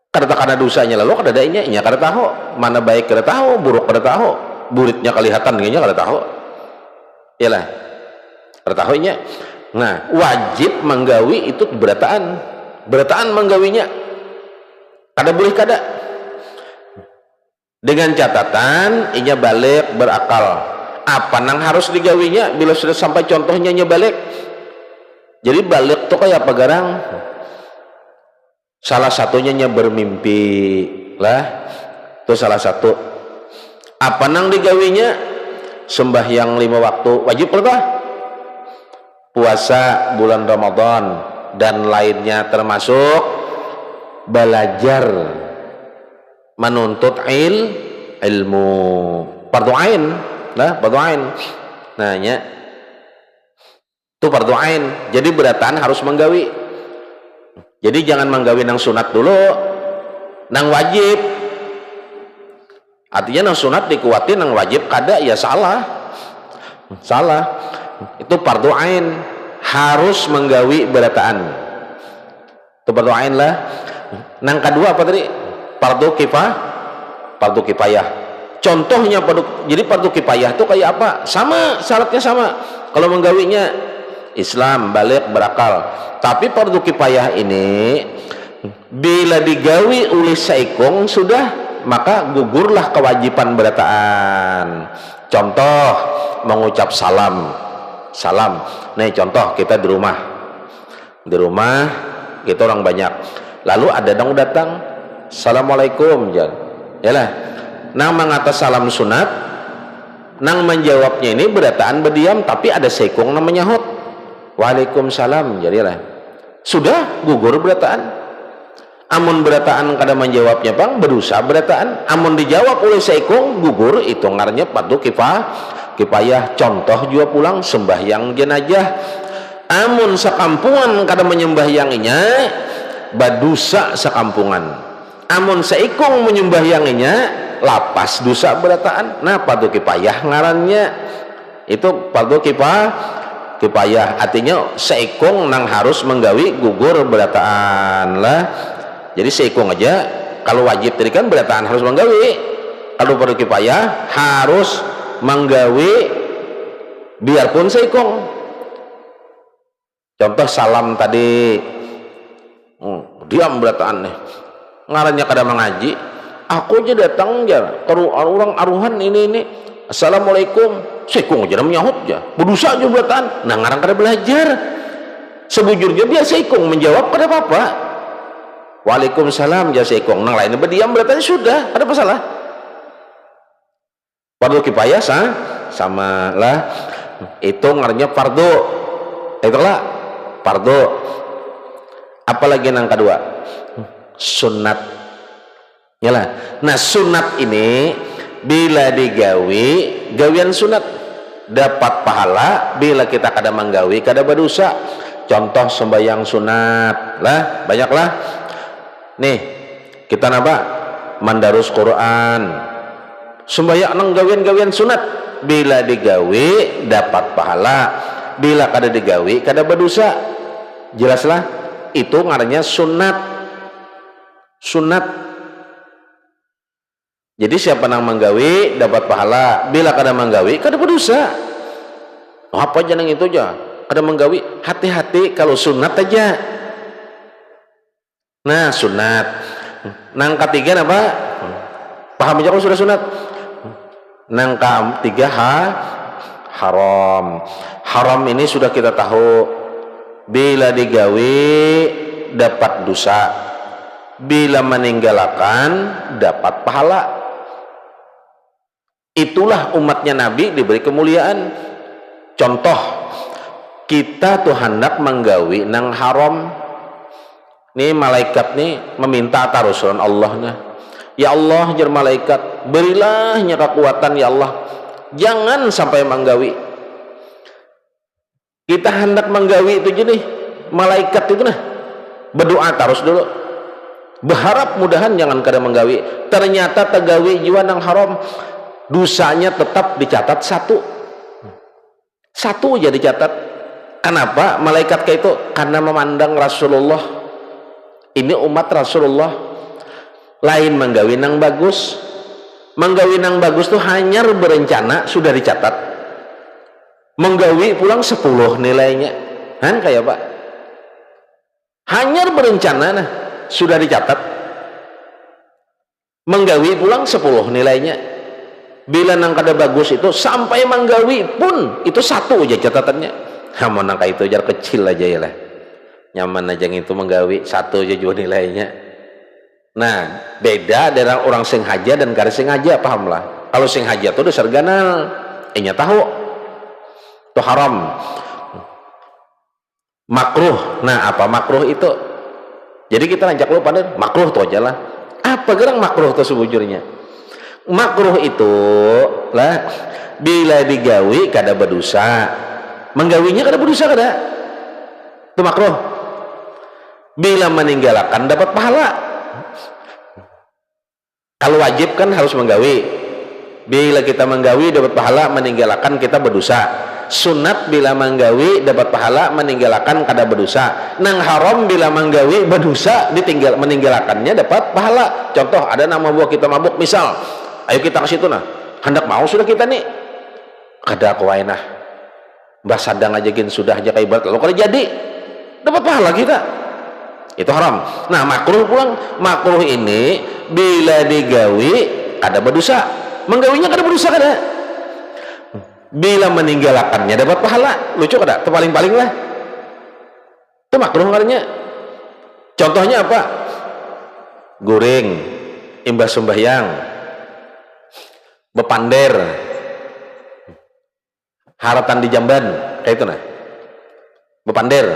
Kada takana dosanya lalu kada ada inya kada tahu. Mana baik kada tahu, buruk kada tahu. Buritnya kelihatan inya kada tahu. Iyalah. Kada tahu inya. Nah, wajib menggawi itu berataan. Berataan menggawinya. Kada boleh kada. Dengan catatan inya balik berakal. Apa nang harus digawinya bila sudah sampai contohnya nya balik. Jadi balik tuh kayak apa garang? Salah satunya nya bermimpi lah. Itu salah satu. Apa nang digawinya? Sembahyang 5 waktu wajib pertah. Puasa bulan Ramadan dan lainnya termasuk belajar menuntut ilmu fardu ain lah, fardu ain. Nah nya itu fardu ain, jadi berataan harus menggawi. Jadi jangan menggawi nang sunat dulu, nang wajib. Artinya nang sunat dikuatin, nang wajib kada, ya salah. Itu fardu ain, harus menggawi berataan. Itu fardu ain lah. Nang kedua apa tadi? Fardu kifayah. Contohnya jadi fardu kifayah itu kayak apa? Sama, syaratnya sama. Kalau menggawinya Islam, balik, berakal. Tapi fardu kifayah ini bila digawi oleh saikung sudah, maka gugurlah kewajiban berataan. Contoh mengucap salam. Nih contoh kita di rumah kita orang banyak, lalu ada dong datang, assalamualaikum, yalah. Nang mengatas salam sunat, nang menjawabnya ini berataan berdiam, tapi ada saikung nang menyahut waalaikumsalam, jadilah sudah gugur berataan. Amun berataan kada menjawabnya bang, berusaha berataan. Amun dijawab oleh saikung, gugur, itu ngarnya fardu kifayah. Contoh juga pulang sembahyang jenazah, amun sakampungan kada menyembahyanginya, badusa sakampungan. Amun saikung menyembahyanginya, lapas dosa berataan. Nah fardu kifayah ngarannya, itu fardu kifayah. Artinya saikung nang harus menggawi gugur berataan lah. Jadi saikung aja, kalau wajib tadi kan berataan harus menggawi, kalau fardu kifayah harus menggawi biarpun saikung. Contoh salam tadi, diam berataan nih, ngarannya kada mengaji, aku aja datang aja ke orang aruhan ini, assalamualaikum, saikung aja menyahut aja, berdosa aja berataan. Nah ngarang kada belajar. Sebujurnya dia saikung menjawab kada apa-apa, waalaikumsalam, jasa saikung nang lain berdiam berataan sudah, ada masalah. Fardu kifayah sama lah, itu ngarannya fardu, itulah fardu. Apalagi nang kedua, sunat, yalah. Nah sunat ini bila digawi gawian sunat dapat pahala, bila kita kada menggawi kada berdosa. Contoh sembahyang sunat lah, banyaklah nih kita napa mandarus Quran, sembahyang nang gawian sunat, bila digawi dapat pahala, bila kada digawi kada berdosa. Jelaslah, itu ngarannya sunat. Jadi siapa nang menggawi dapat pahala, bila kada menggawi kada berdosa. Apa aja nang itu aja kada menggawi, hati-hati kalau sunat aja. Nah sunat nang ketiga apa? Paham aja kalau sudah sunat. Nang ketiga haram ini sudah kita tahu, bila digawi dapat dosa, bila meninggalkan dapat pahala. Itulah umatnya Nabi diberi kemuliaan. Contoh kita tuh hendak menggawi nang haram, nih malaikat nih meminta tarusan Allah nih, ya Allah jar malaikat, berilahnya kekuatan ya Allah, jangan sampai menggawi. Kita hendak menggawi itu jadi malaikat itu nah berdoa terus dulu, berharap mudahan jangan kada menggawi. Ternyata tegawi jiwa nang haram, dosanya tetap dicatat satu aja dicatat. Kenapa malaikat kayak itu? Karena memandang Rasulullah, ini umat Rasulullah, lain menggawi nang bagus. Menggawi nang bagus tuh hanya berencana sudah dicatat, menggawi pulang 10 nilainya kan kayak Pak, hanya berencana nah sudah dicatat, menggawi pulang 10 nilainya. Bila nang kada bagus itu sampai menggawi pun itu 1 aja catatannya. Namun nang itu jar kecil aja ya lah, nyaman aja itu menggawi 1 aja juga nilainya. Nah beda dari orang sing haja dan kada sing haja, paham lah. Kalau sing haja tuh dasar ganal, nya tahu itu haram, makruh. Nah apa makruh itu? Jadi kita ngajak lu pada makruh tuh aja lah. Apa gerang makruh tuh sebujurnya? Makruh itu lah bila digawi kada berdosa, menggawinya kada berdosa kada, itu makruh. Bila meninggalkan dapat pahala. Kalau wajib kan harus menggawi, bila kita menggawi dapat pahala, meninggalkan kita berdosa. Sunat bila menggawi dapat pahala, meninggalkan kada berdosa. Nang haram bila menggawi berdosa, meninggalkannya dapat pahala. Contoh, ada nama buah kita mabuk, misal ayo kita ke situ nah, hendak mau sudah kita nih kada kuai nah mbah sadang aja gin sudah aja kayak ibarat lalu kalau jadi dapat pahala kita, itu haram. Nah makruh pulang, makruh ini bila digawi kada berdosa, menggawinya kada berdosa kada, bila meninggalkannya dapat pahala. Lucu kada? Itu paling-paling lah, itu makruh katanya. Contohnya apa? Goreng imbas sembahyang, bepander, haratan di jamban, kayak itu nah, bepander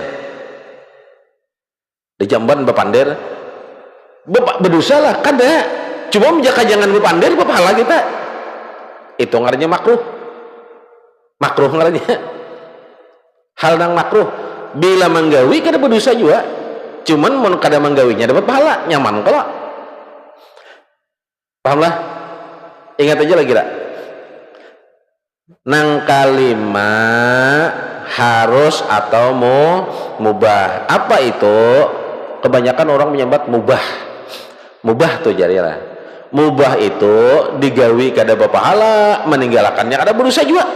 di jamban, bepander berdosa lah kada, cuma menjaga jangan bepander berpahala kita, itu ngarannya makruh. Makruh ngarannya hal yang makruh. Bila menggawi kada berdosa juga, cuman mau kada menggawinya dapat pahala, nyaman kalau paham lah. Ingat aja lagi tak, nang kalima harus atau mubah. Apa itu? Kebanyakan orang menyambat mubah. Mubah tuh jari lah, mubah itu digawi kada berpahala, meninggalkannya kada berdosa juga,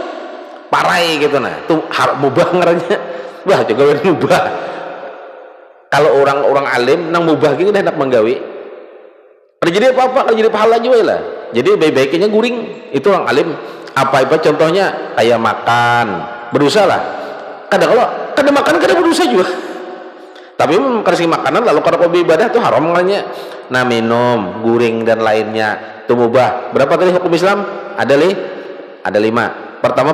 parai gitu nah, itu mubah ngarannya. Bah juga mubah. Kalau orang-orang alim nang mubah gini hendak menggawi kada jadi apa-apa, kada jadi pahala juga lah. Jadi baik-baiknya guring, itu orang alim. Apa contohnya? Kayak makan berdosa lah kada, kalau kada makan kada berdosa juga, tapi kasih makanan lalu kada hobi ibadah itu haram namanya. Nah minum, guring dan lainnya itu mubah. Berapa tadi hukum Islam? Ada 5. Pertama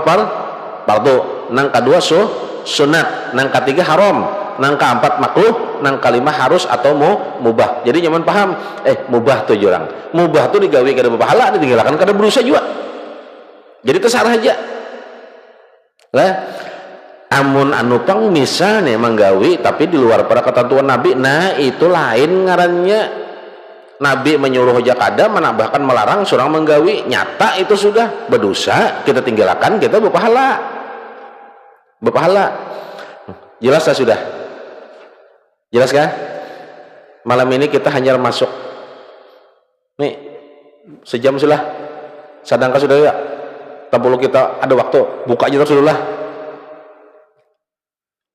fardu, nang kedua sunat, nang ketiga haram, nang keempat makruh, nang kelima harus atau mubah. Jadi nyaman paham, mubah tuh jurang, mubah tuh digawi kada berpahala, ditinggalkan kada berdosa juga, jadi terserah aja lah. Amun anupang misalnya menggawi tapi di luar pada ketentuan Nabi, nah itu lain ngarannya. Nabi menyuruh aja kada, menambahkan melarang surang menggawi, nyata itu sudah berdosa, kita tinggalkan kita berpahala. Jelas tak sudah? Jelas kah? Malam ini kita hanya masuk nih sejam sudah, sadangkah sudah ya? Tak perlu kita ada waktu buka aja sudah lah.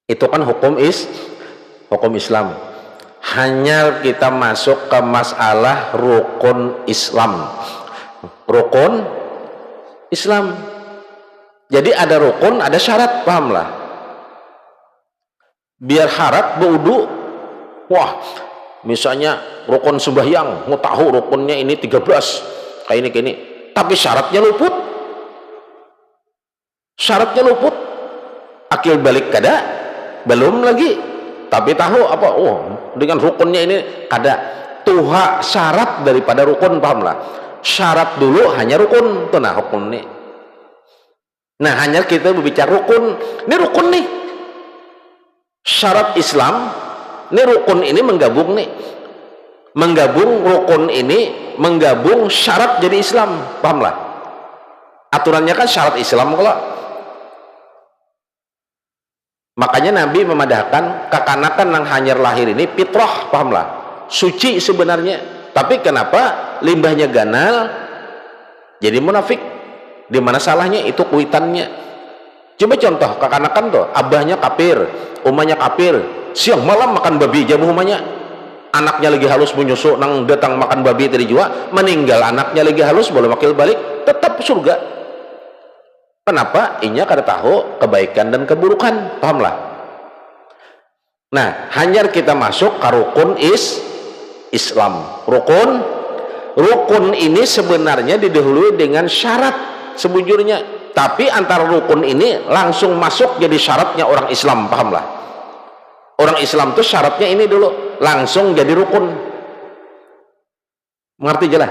Itu kan hukum Islam. Hanya kita masuk ke masalah rukun Islam. Rukun Islam. Jadi ada rukun, ada syarat, pahamlah. Biar syarat berwudu, wah, misalnya rukun sembahyang, mau tahu rukunnya ini 13, kayak ini. Tapi syaratnya luput. Akil balik kada, belum lagi. Tapi tahu apa? Oh, dengan rukunnya ini kada. Tuha syarat daripada rukun, pahamlah. Syarat dulu hanya rukun, tuh nah hukum ini. Nah hanya kita berbicara rukun. Ini rukun nih. Syarat Islam. Ini rukun ini menggabung nih. Menggabung rukun ini, menggabung syarat jadi Islam, pahamlah. Aturannya kan syarat Islam kalau. Makanya Nabi memadahkan kekanakan yang hanyar lahir ini fitrah, pahamlah, suci sebenarnya. Tapi kenapa limbahnya ganal jadi munafik? Di mana salahnya? Itu kuitannya. Coba contoh kekanakan tuh, abahnya kafir, umahnya kafir, siang malam makan babi jamu umahnya, anaknya lagi halus menyusu nang datang makan babi tadi juga, meninggal anaknya lagi halus boleh wakil balik tetap surga. Kenapa? Inya kada tahu kebaikan dan keburukan, pahamlah. Nah, hanya kita masuk ke rukun Islam. Rukun ini sebenarnya didahului dengan syarat sebujurnya. Tapi antara rukun ini langsung masuk jadi syaratnya orang Islam, pahamlah. Orang Islam tuh syaratnya ini dulu, langsung jadi rukun. Mengerti jelas?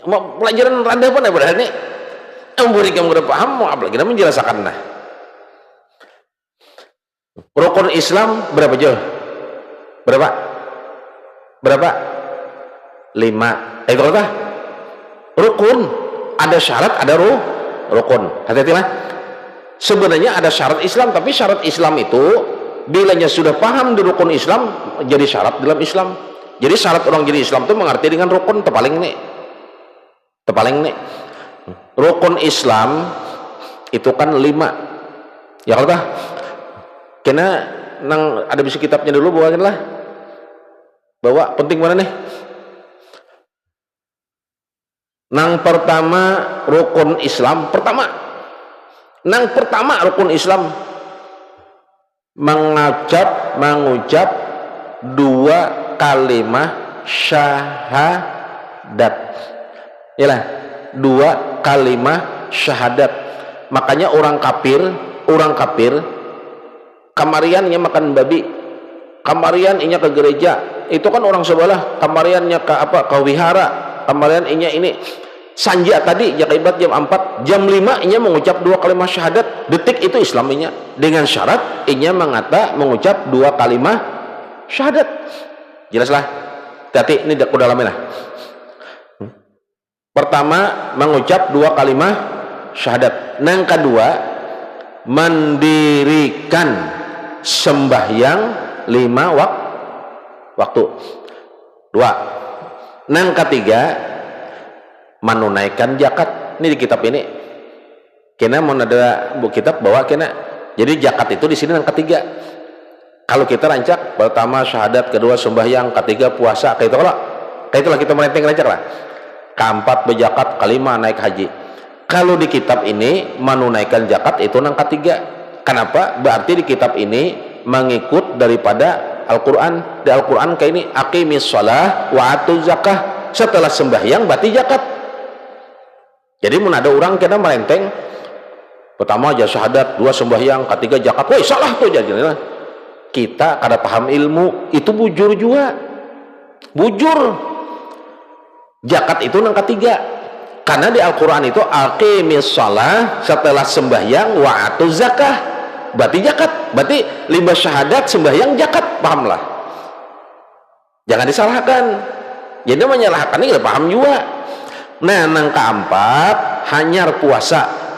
Mau pelajaran rada apa nih berarti? Ampun kamu udah paham mau apa lagi? Kita menjelaskan nah. Rukun Islam berapa jauh? Berapa? Berapa? 5. Kalau apa? Rukun. Ada syarat, ada rukun. Hati-hatilah. Sebenarnya ada syarat Islam, tapi syarat Islam itu bilanya sudah paham di rukun Islam jadi syarat dalam Islam. Jadi syarat orang jadi Islam itu mengerti dengan rukun terpaling nih. Terpaling nih. Rukun Islam itu kan 5. Ya kalau dah. Kena nang ada bisa kitabnya dulu bawakan lah. Bawa penting mana nih? Nang pertama rukun Islam pertama. Nang pertama rukun Islam mengucap 2 kalimat syahadat. Yalah, 2 kalimat syahadat. Makanya orang kafir kamariannya makan babi, kamarian inya ke gereja, itu kan orang sebelah, kamariannya ke apa, ke wihara, kamarian inya ini sanja tadi ya ibadat jam 4, jam 5 inya mengucap 2 kalimat syahadat, detik itu Islaminya dengan syarat inya mengucap 2 kalimat syahadat. Jelaslah. Tadi ini udah lama lah. Pertama mengucap 2 kalimat syahadat. Yang kedua mendirikan sembahyang 5 waktu. 2. Yang ketiga menunaikan zakat. Ini di kitab ini. Kena mau ada buku kitab bawa kena. Jadi zakat itu di sini yang ketiga. Kalau kita rancak pertama syahadat, kedua sembahyang, ketiga puasa, kayak itulah kita merenteng rancak lah. Keempat berzakat, kelima naik haji. Kalau di kitab ini menunaikan zakat itu yang ketiga. Kenapa? Berarti di kitab ini mengikut daripada Al-Quran. Di Al-Quran kayak ini aqimis shalah wa atuz zakah. Setelah sembahyang berarti zakat. Jadi mun ada orang kena merenteng pertama aja syahadat, 2 sembahyang, ketiga zakat. Woi salah tuh jadinya. Kita kada paham ilmu itu bujur juga. Bujur. Zakat itu yang ketiga. Karena di Al-Quran itu aqimis shalah setelah sembahyang wa atuz zakah. Berarti zakat. Berarti 5 syahadat, sembahyang, zakat. Pahamlah. Jangan disalahkan. Jadi menyalahkan ini kita paham juga. Nah, yang keempat hanyar puasa.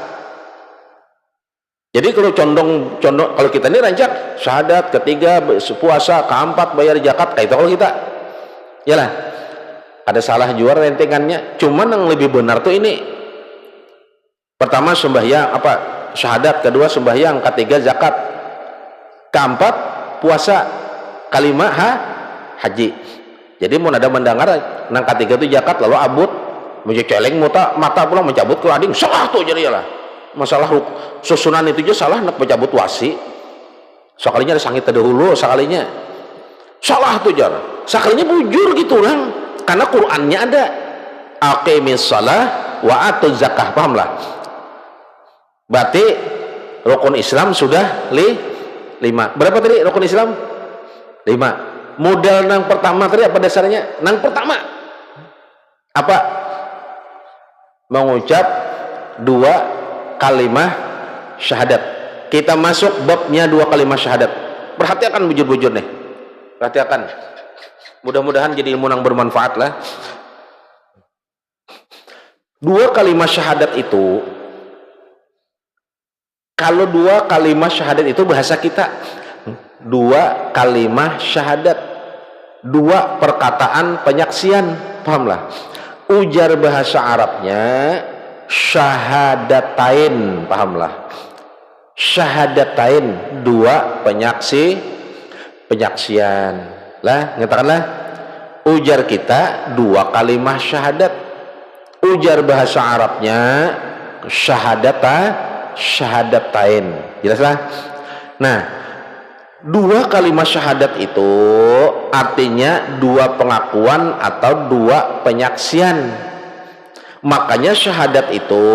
Jadi kalau condong kalau kita ini rancak syahadat, ketiga puasa, keempat bayar zakat, kayak itu kalau kita. Yalah. Ada salah juga rentengannya. Cuman yang lebih benar tuh ini. Pertama sembahyang apa? Syahadat, kedua sembahyang, ketiga zakat, keempat puasa, kelima haji. Jadi mau ada mendengar nang ketiga itu zakat lalu abut menceleng mata pulang mencabut ke ading salah tuh jadi lah. Masalah susunan itu aja salah nak mencabut wasi. Sekalinya ada sangit terdahulu, sekalinya salah tuh jar. Sekalinya bujur gitu orang. Karena Qur'annya ada aqimis shalah wa atuz zakah, pahamlah. Berarti rukun Islam sudah 5. Berapa tadi rukun Islam? 5. Modal yang pertama tadi apa dasarnya? Yang pertama apa? Mengucap 2 kalimat syahadat. Kita masuk babnya 2 kalimat syahadat. Perhatikan bujur-bujur nih. Perhatikan. Mudah-mudahan jadi ilmu yang bermanfaat lah. 2 kalimat syahadat itu, kalau 2 kalimat syahadat itu bahasa kita 2 kalimat syahadat, 2 perkataan penyaksian, pahamlah. Ujar bahasa Arabnya syahadatain, pahamlah. Syahadatain 2 penyaksian lah, ngatakanlah. Ujar kita 2 kalimat syahadat. Ujar bahasa Arabnya syahadatain. Jelaslah. Nah, 2 kalimat syahadat itu artinya 2 pengakuan atau 2 penyaksian. Makanya syahadat itu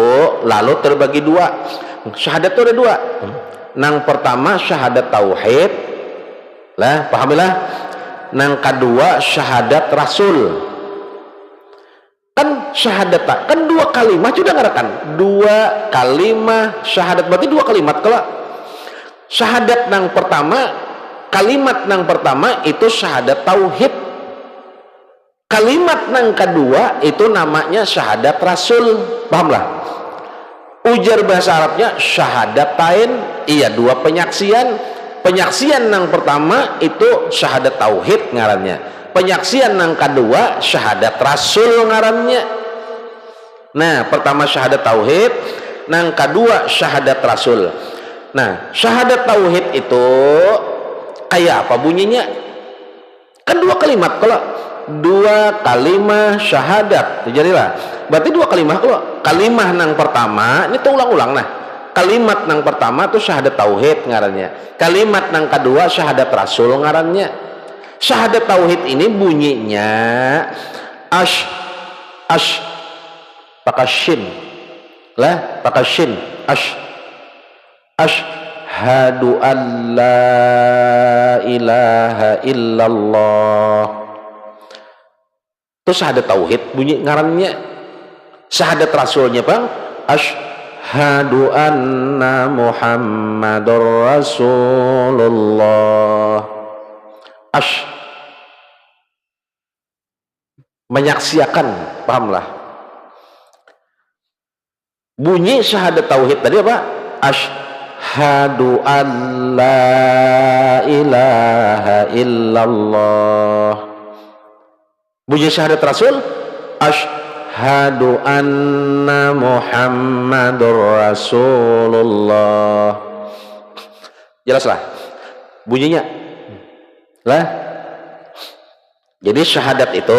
lalu terbagi 2. Syahadat itu ada 2. Yang pertama syahadat tauhid lah, pahamilah. Yang kedua syahadat rasul. kan syahadat kan dua kalimat sudah ngarakan dua kalimat syahadat berarti dua kalimat. Kalau syahadat nang pertama kalimat nang pertama itu syahadat tauhid, kalimat nang kedua itu namanya syahadat rasul, pahamlah. Ujar bahasa Arabnya syahadatain, iya dua penyaksian. Penyaksian nang pertama itu syahadat tauhid ngarannya, penyaksian yang kedua syahadat rasul ngarannya. Nah, pertama syahadat tauhid, yang kedua syahadat rasul. Nah, syahadat tauhid itu kayak apa bunyinya? Kan dua kalimat. Kalau dua kalimat syahadat jadilah berarti dua kalimat. Kalau kalimat yang pertama ini tuh ulang-ulang, nah kalimat yang pertama tuh syahadat tauhid ngarannya, kalimat yang kedua syahadat rasul ngarannya. Syahadat tauhid ini bunyinya pakai shin lah, pakai shin asyhadu an la ilaha illallah. Itu syahadat tauhid bunyi ngarannya. Syahadat rasulnya bang asyhadu anna muhammadur rasulullah. Menyaksikan, pahamlah. Bunyi syahadat tauhid tadi apa? Asyhadu an la ilaha illallah. Bunyi syahadat rasul asyhadu anna muhammadur rasulullah. Jelaslah bunyinya lah. Jadi syahadat itu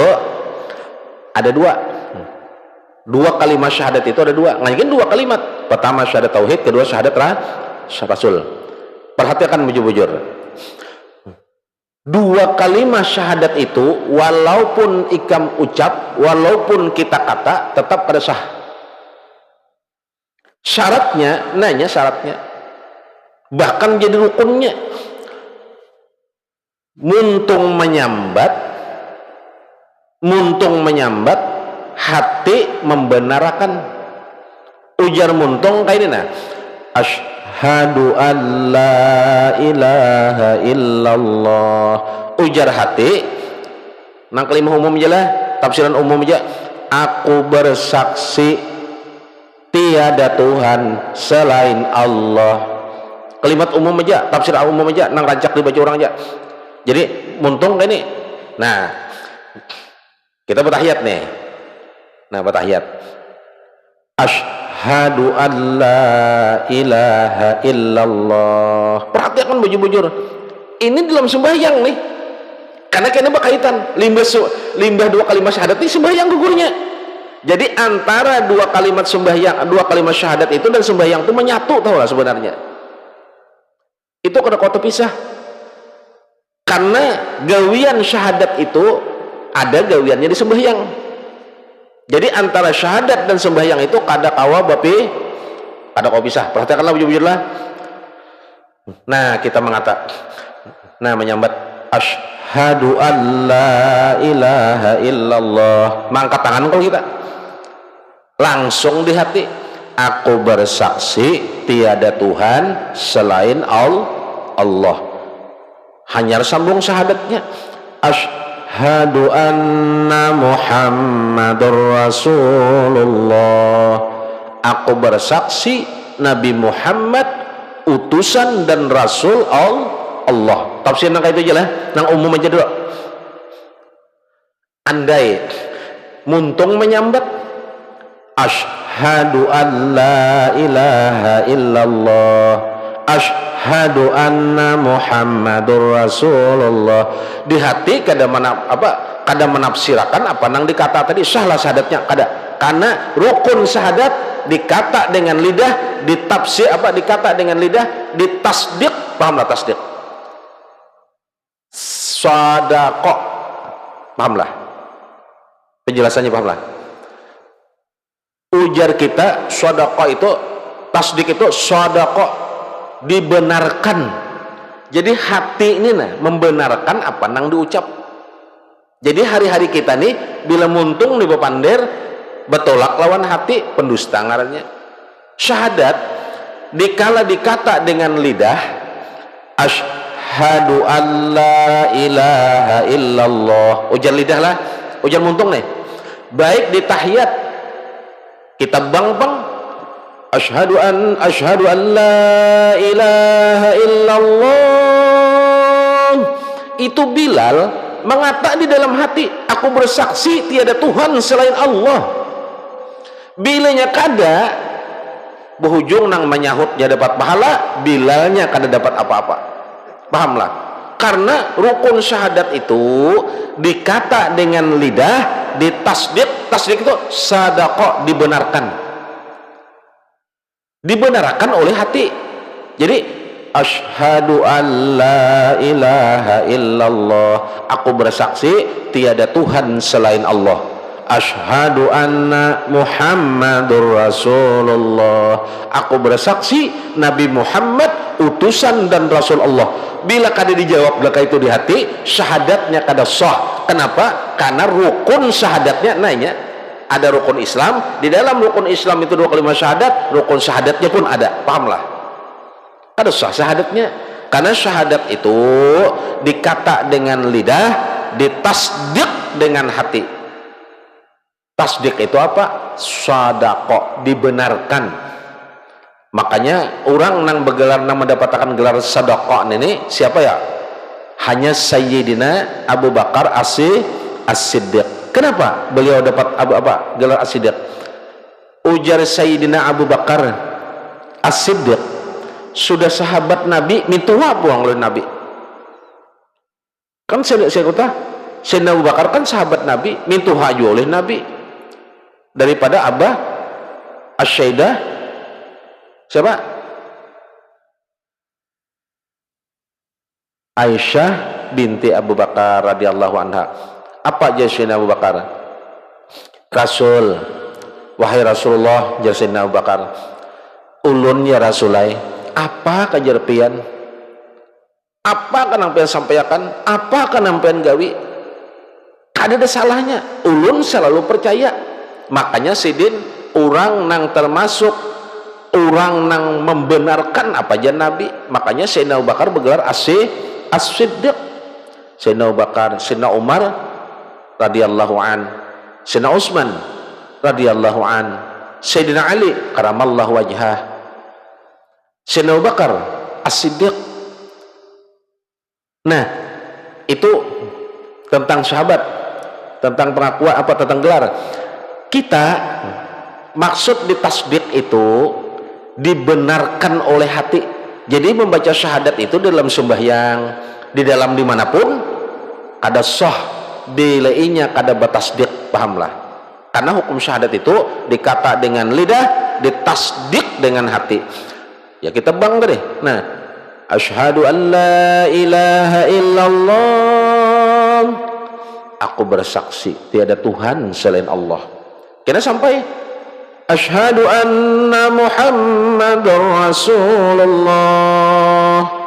ada dua kalimat syahadat itu ada dua. Ngajakin dua kalimat. Pertama syahadat tauhid, kedua syahadat rasul. Perhatikan bujur-bujur. Dua kalimat syahadat itu walaupun ikam ucap, walaupun kita kata, tetap pada sah. Syaratnya, syaratnya bahkan jadi rukunnya. Muntung menyambat, hati membenarkan. Ujar muntung kayak ini nah. Asyhadu an la ilaha illallah. Ujar hati nang kalimah umum aja lah, tafsiran umum aja. Aku bersaksi tiada Tuhan selain Allah. Kalimat umum aja, tafsir umum aja, nang rancak dibaca orang aja. Jadi muntung kayak ini. Nah, kita bertahiyat nih. Nah, bertahiyat. Asyhadu an la ilaha illallah. Perhatikan bujur-bujur. Ini dalam sembahyang nih. Karena kayaknya berkaitan limbah dua kalimat syahadat ini sembahyang gugurnya. Jadi antara dua kalimat sembahyang, dua kalimat syahadat itu dan sembahyang itu menyatu, tahu lah sebenarnya. Itu kada kota pisah. Karena gawian syahadat itu ada gawiannya di sembahyang. Jadi antara syahadat dan sembahyang itu kada kawa bapi kada kau pisah. Perhatikanlah bujur-bujurlah. Nah, kita menyambat asyhadu an la ilaha illallah. Mangkat tangan kalau kita langsung di hati, aku bersaksi tiada Tuhan selain Allah. Hanya sambung syahadatnya asyhadu anna muhammadur rasulullah. Aku bersaksi Nabi Muhammad utusan dan rasul Allah. Tafsir nang itu aja lah, nang umum aja dulu. Andai muntung menyambat asyhadu an la ilaha illallah, asyhadu anna muhammadur rasulullah, di hati kada menafsirakan apa nang dikata tadi salah syahadatnya kada, karena rukun syahadat dikata dengan lidah, ditafsir dikata dengan lidah, ditasdik, pahamlah tasdik, sadaqah, pahamlah penjelasannya, pahamlah. Ujar kita sadaqah itu, tasdik itu sadaqah, dibenarkan. Jadi hati ini membenarkan apa nang diucap. Jadi hari-hari kita nih bila muntung di bepander betolak lawan hati, pendusta ngarannya. Syahadat dikala dikata dengan lidah, asyhadu an la ilaha illallah, ujar lidah lah, ujar muntung nih, baik di tahiyat kita bang asyhadu an la ilaha illallah, itu Bilal mengatakan di dalam hati, aku bersaksi tiada Tuhan selain Allah. Bilanya kada berhujung nang menyahutnya dapat pahala, Bilalnya kada dapat apa-apa. Pahamlah? Karena rukun syahadat itu dikata dengan lidah, ditasdik, tasdik itu sadaqah, dibenarkan oleh hati. Jadi asyhadu an la ilaha illallah, aku bersaksi tiada Tuhan selain Allah. Asyhadu anna Muhammadur Rasulullah, aku bersaksi Nabi Muhammad utusan dan Rasul Allah. Bila kada dijawab belaka itu di hati, syahadatnya kada sah. Kenapa? Karena rukun syahadatnya nanya, ada rukun Islam, di dalam rukun Islam itu 2 kalimat syahadat, rukun syahadatnya pun ada. Pahamlah? Kada sah syahadatnya, karena syahadat itu dikata dengan lidah, ditasdik dengan hati. Tasdik itu apa? Sadaqah, dibenarkan. Makanya orang nang bergelar nang mendapatkan gelar sadaqah ini siapa ya? Hanya Sayyidina Abu Bakar As-Siddiq. Kenapa beliau dapat gelar As-Siddiq? Ujar Sayyidina Abu Bakar As-Siddiq, sudah sahabat Nabi mintuha buang oleh Nabi. Kan saya kata Sayyidina Abu Bakar kan sahabat Nabi, mintuha juga oleh Nabi. Daripada Abah As-Syaidah siapa? Aisyah binti Abu Bakar radhiyallahu anha. Apa jasina Abu Bakar? Rasul, wahai Rasulullah, jasina Abu Bakar, ulun ya Rasulai, apa kajar pian? Apa kan nampian sampaikan? Apa kan nampian gawi? Kada ada salahnya, ulun selalu percaya. Makanya sidin orang nang termasuk orang nang membenarkan apa aja Nabi. Makanya Sayyidina Abu Bakar bergelar As-Siddiq. Sayyidina Abu Bakar, Sayyidina Umar radhiyallahu an, Sayyidina Utsman radhiyallahu an, Sayyidina Ali karamallahu wajhah, Sayyidina Abu Bakar As-Siddiq. Nah, itu tentang sahabat, tentang pengakuan apa, tentang gelar. Kita maksud ditasdik itu dibenarkan oleh hati. Jadi membaca syahadat itu dalam sembahyang, di dalam dimanapun kada sah, bilainya kada batasdik. Pahamlah? Karena hukum syahadat itu dikata dengan lidah, ditasdik dengan hati. Ya kita bangga deh. Nah, asyhadu an la ilaha illallah, aku bersaksi tiada Tuhan selain Allah. Kita sampai asyhadu anna Muhammadar Rasulullah,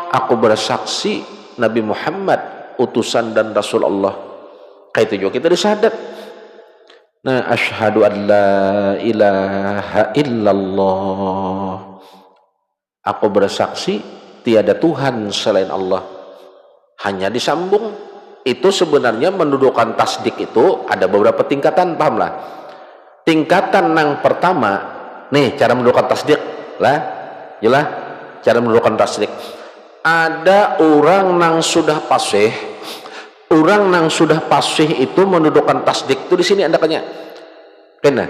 aku bersaksi Nabi Muhammad utusan dan Rasul Allah. Kayak itu juga kita disyahadat. Nah, asyhadu an la ilaha illallah, aku bersaksi tiada Tuhan selain Allah. Hanya disambung. Itu sebenarnya mendudukan tasdik itu ada beberapa tingkatan, pahamlah? Tingkatan yang pertama nih cara mendudukan tasdik lah, jelas cara mendudukan tasdik. Ada orang yang sudah fasih, orang yang sudah fasih itu mendudukan tasdik itu di sini ada kanya, kena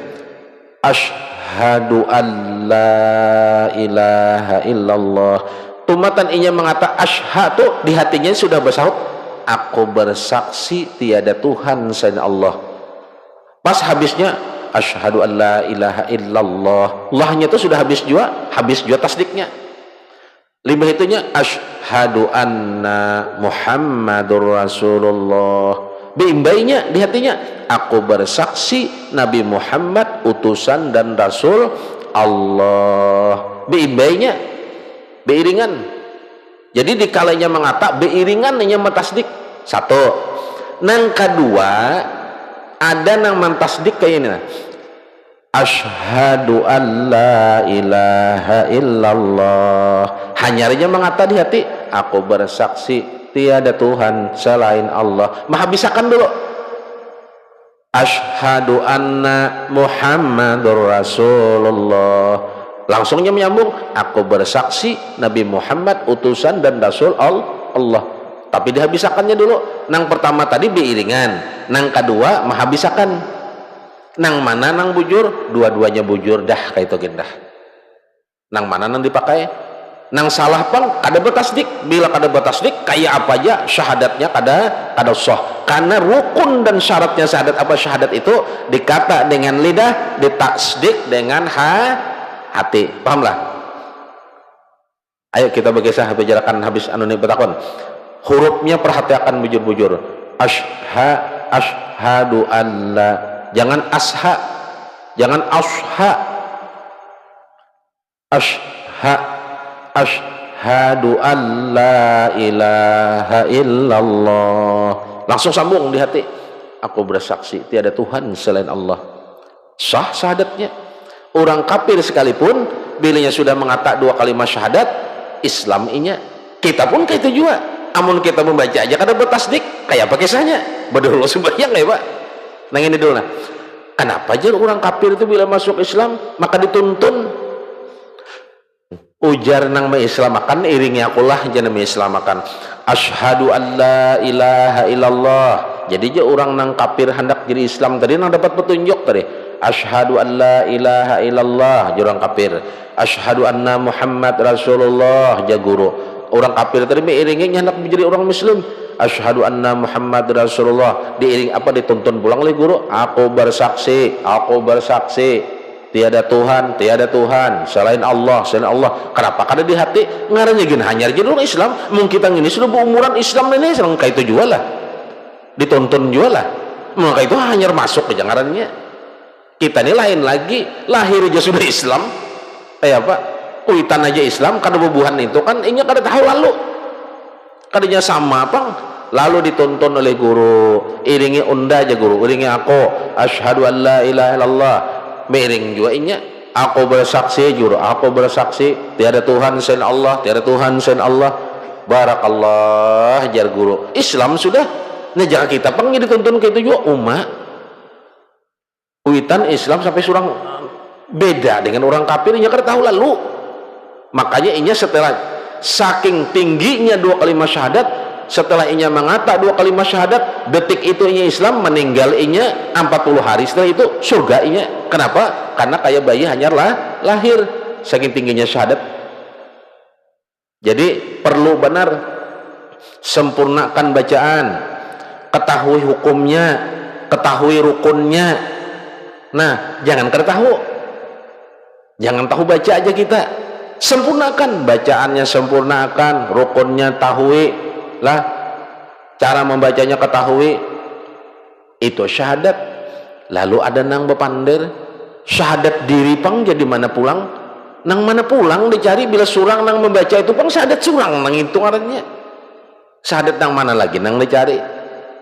asyhadu an la ilaha illallah, tumatan inya mengata asyhadu, di hatinya sudah bersahut aku bersaksi tiada Tuhan selain Allah. Pas habisnya asyhadu an la ilaha illallah, Allahnya itu sudah habis juga tasdiknya. Lima itunya asyhadu anna Muhammadur Rasulullah, biimbainya di hatinya aku bersaksi Nabi Muhammad utusan dan Rasul Allah. Biimbainya beiringan. Jadi dikalanya mengata beiringan nya mentasdik. Satu. Nang kedua ada nang mentasdik kayak ini. Asyhadu an la ilaha illallah. Hanyarnya mengata di hati, aku bersaksi tiada Tuhan selain Allah. Maha bisakan dulu. Asyhadu anna Muhammadur Rasulullah. Langsungnya menyambung, aku bersaksi Nabi Muhammad utusan dan Rasul Allah. Tapi dihabisakannya dulu. Nang pertama tadi diiringan, nang kedua maha bisakan. Nang mana nang bujur, dua-duanya bujur dah kayak itu gendah. Nang mana nang dipakai, nang salah pang kada bertasdik. Bila kada bertasdik kayak apa aja syahadatnya kada sah. Karena rukun dan syaratnya syahadat apa syahadat itu dikata dengan lidah, ditasdik dengan hati. Pahamlah? Ayo kita berkisah bicarakan habis anu betakon. Hurufnya perhatikan bujur-bujur. Asyhadu alla. Jangan asha, jangan asha. Asyhadu an la ilaha illallah. Langsung sambung di hati. Aku bersaksi tiada Tuhan selain Allah. Sah syahadatnya. Orang kafir sekalipun bilanya sudah mengatakan dua kalimat syahadat, Islam inya. Kita pun kayak itu juga. Amun kita membaca aja kada bertasdik, kayak apa kisahnya? Berdulu sembahyang ya Pak. Nah ini dulu nah. Kenapa aja orang kafir itu bila masuk Islam maka dituntun ujar nang mengislamakan iringi akulah jangan mengislamakan. Asyhadu an la ilaha illallah. Jadi aja orang nang kafir hendak jadi Islam tadi nang dapat petunjuk tadi. Asyhadu an la ilaha illallah orang kafir. Asyhadu anna Muhammad Rasulullah guru. Orang kafir tadi mengiringi hendak menjadi orang Muslim. Asyhadu anna Muhammad Rasulullah diiring apa dituntun pulang oleh guru. Aku bersaksi tiada Tuhan selain Allah. Kenapa? Karena di hati ngaranya gini hanya jadi orang Islam. Mungkin kita ini sudah berumuran Islam ini selangkah itu juga lah dituntun juga lah. Maka itu hanya masuk ke jangarannya. Kita ini lain lagi, lahir aja sudah Islam kayak apa kuitan aja Islam. Karena bubuhan itu kan ini kada tahu lalu kadanya sama apa lalu dituntun oleh guru. Iringi unda aja guru, iringi aku asyhadu an la ilaha illallah. Miring juga inya aku bersaksi juru, aku bersaksi tiada Tuhan selain Allah, tiada Tuhan selain Allah. Barakallah jar guru. Islam sudah nah jangan kita pengen dituntun kayak itu juga umat kuitan Islam sampai surang beda dengan orang kafir inya kada tahu lalu. Makanya inya setelah saking tingginya dua kalimat syahadat, setelah inya mengata dua kalimat syahadat, detik itu inya Islam, meninggal inya 40 hari setelah itu surga inya. Kenapa? Karena kayak bayi hanya lahir saking tingginya syahadat. Jadi perlu benar sempurnakan bacaan, ketahui hukumnya, ketahui rukunnya. Nah jangan tahu, jangan tahu baca aja kita. Sempurnakan bacaannya, sempurnakan rukunnya, tahui lah cara membacanya, ketahui itu syahadat. Lalu ada nang bepander syahadat diri pang jadi mana pulang, nang mana pulang dicari bila surang nang membaca itu pang syahadat surang nang itu artinya syahadat nang mana lagi nang dicari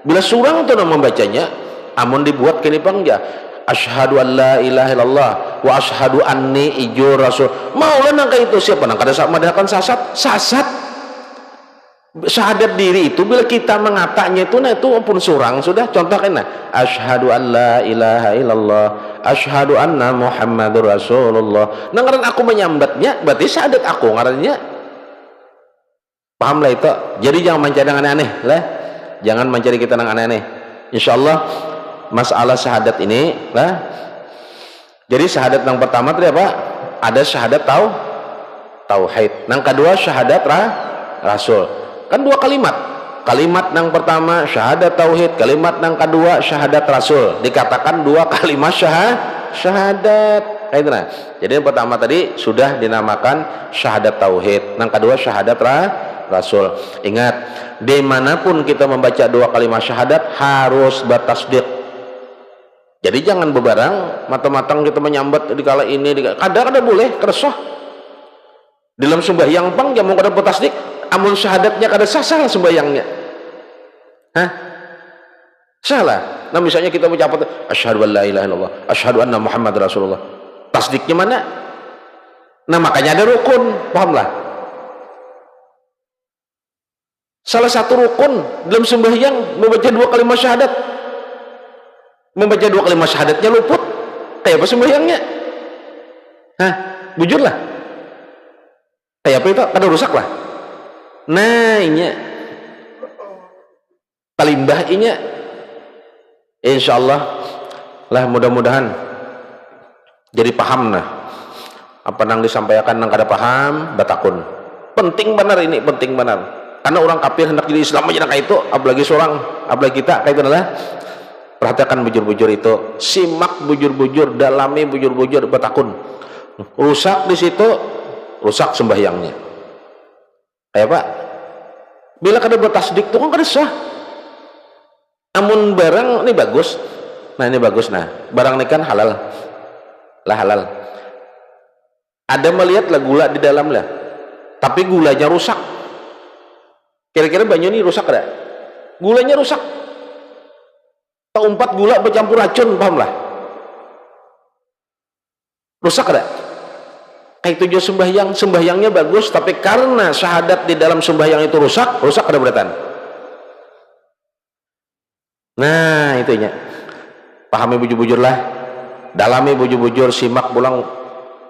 bila surang tuh nang membacanya. Amun dibuat kini pang ya asyhadu an la ilaha illallah wa asyhadu anni ijo rasul. Maulah nang kayak itu siapa nang kada madakan sasat syahadat diri itu bila kita mengatanya itu nah itu pun surang sudah. Contoh kena asyhadu an la ilaha illallah asyhadu anna Muhammadur Rasulullah. Nang ngaran aku menyambatnya berarti syahadat aku ngarannya. Paham lah itu. Jadi jangan mencari yang aneh-aneh lah. Jangan mencari kita yang aneh-aneh. Insyaallah masalah syahadat ini lah. Jadi syahadat yang pertama tadi apa? Ada syahadat tauhid. Yang kedua syahadat rasul. Kan dua kalimat. Kalimat yang pertama syahadat tauhid, kalimat yang kedua syahadat rasul. Dikatakan dua kalimat syahadat. Kayak itu nah. Jadi yang pertama tadi sudah dinamakan syahadat tauhid. Yang kedua syahadat rasul. Ingat, dimanapun kita membaca dua kalimat syahadat harus bertasdik. Jadi jangan bebarang matang-matang kita menyambat dikala ini kada boleh keresah dalam sembahyang pang jamu kada bertasdik. Amun syahadatnya kada sah sembahyangnya. Hah? Salah. Nah misalnya kita mengucapkan asyhadu an la ilaha illallah, asyhadu anna Muhammad Rasulullah. Tasdiknya mana? Nah makanya ada rukun, pahamlah. Salah satu rukun dalam sembahyang membaca 2 kalimat syahadat. Membaca 2 kalimat syahadatnya luput. Kayak apa sembahyangnya? Hah? Bujurlah. Kayak apa itu? Kada rusak lah. Nah inya kalimbah inya. Insyaallah lah mudah-mudahan jadi paham nah apa nang disampaikan nang kada paham batakun. Penting benar ini, penting benar. Karena orang kafir hendak jadi Islam aja kayak itu, apalagi seorang, apalagi kita kayak itu adalah perhatikan bujur-bujur itu, simak bujur-bujur, dalami bujur-bujur batakun. Rusak di situ, rusak sembahyangnya. Kayak Pak, bila kada bertasdik itu kan kada sah. Amun barang ini bagus, nah ini bagus, nah barang ini kan halal lah, halal. Ada melihat lah gula di dalam lah, tapi gulanya rusak. Kira-kira banyu ini rusak ada? Gulanya rusak. Tak umpat gula bercampur racun, paham lah? Rusak ada? Kayak tujuh sembahyang, sembahyangnya bagus, tapi karena syahadat di dalam sembahyang itu rusak, rusak ada beratan. Nah itunya, pahami bujur-bujur lah, dalami bujur-bujur, simak pulang,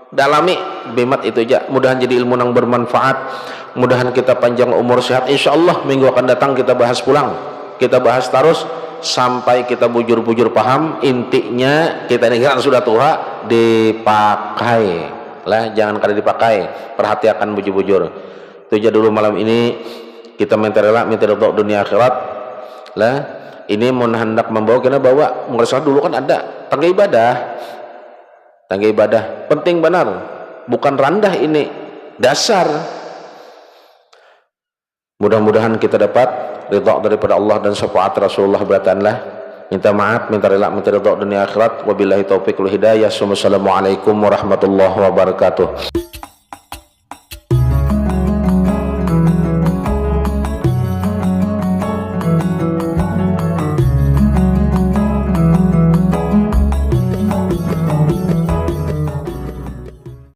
dalami bimat itu aja. Mudahan jadi ilmu yang bermanfaat, mudahan kita panjang umur sehat. Insyaallah minggu akan datang kita bahas pulang, kita bahas terus sampai kita bujur-bujur paham. Intinya kita ini kan sudah tua, dipakai lah, jangan kada dipakai. Perhatikan bujur-bujur itu aja dulu malam ini. Kita minta rela, minta ridho dunia akhirat lah. Ini mau hendak membawa, kena bawa mengerasa dulu kan ada tangga ibadah penting benar, bukan rendah, ini dasar. Mudah-mudahan kita dapat ridha daripada Allah dan syafaat Rasulullah. Beratanlah minta maaf, minta rela, minta ridha dunia akhirat. Wabillahi taufiq wal hidayah. Wassalamualaikum warahmatullahi wabarakatuh.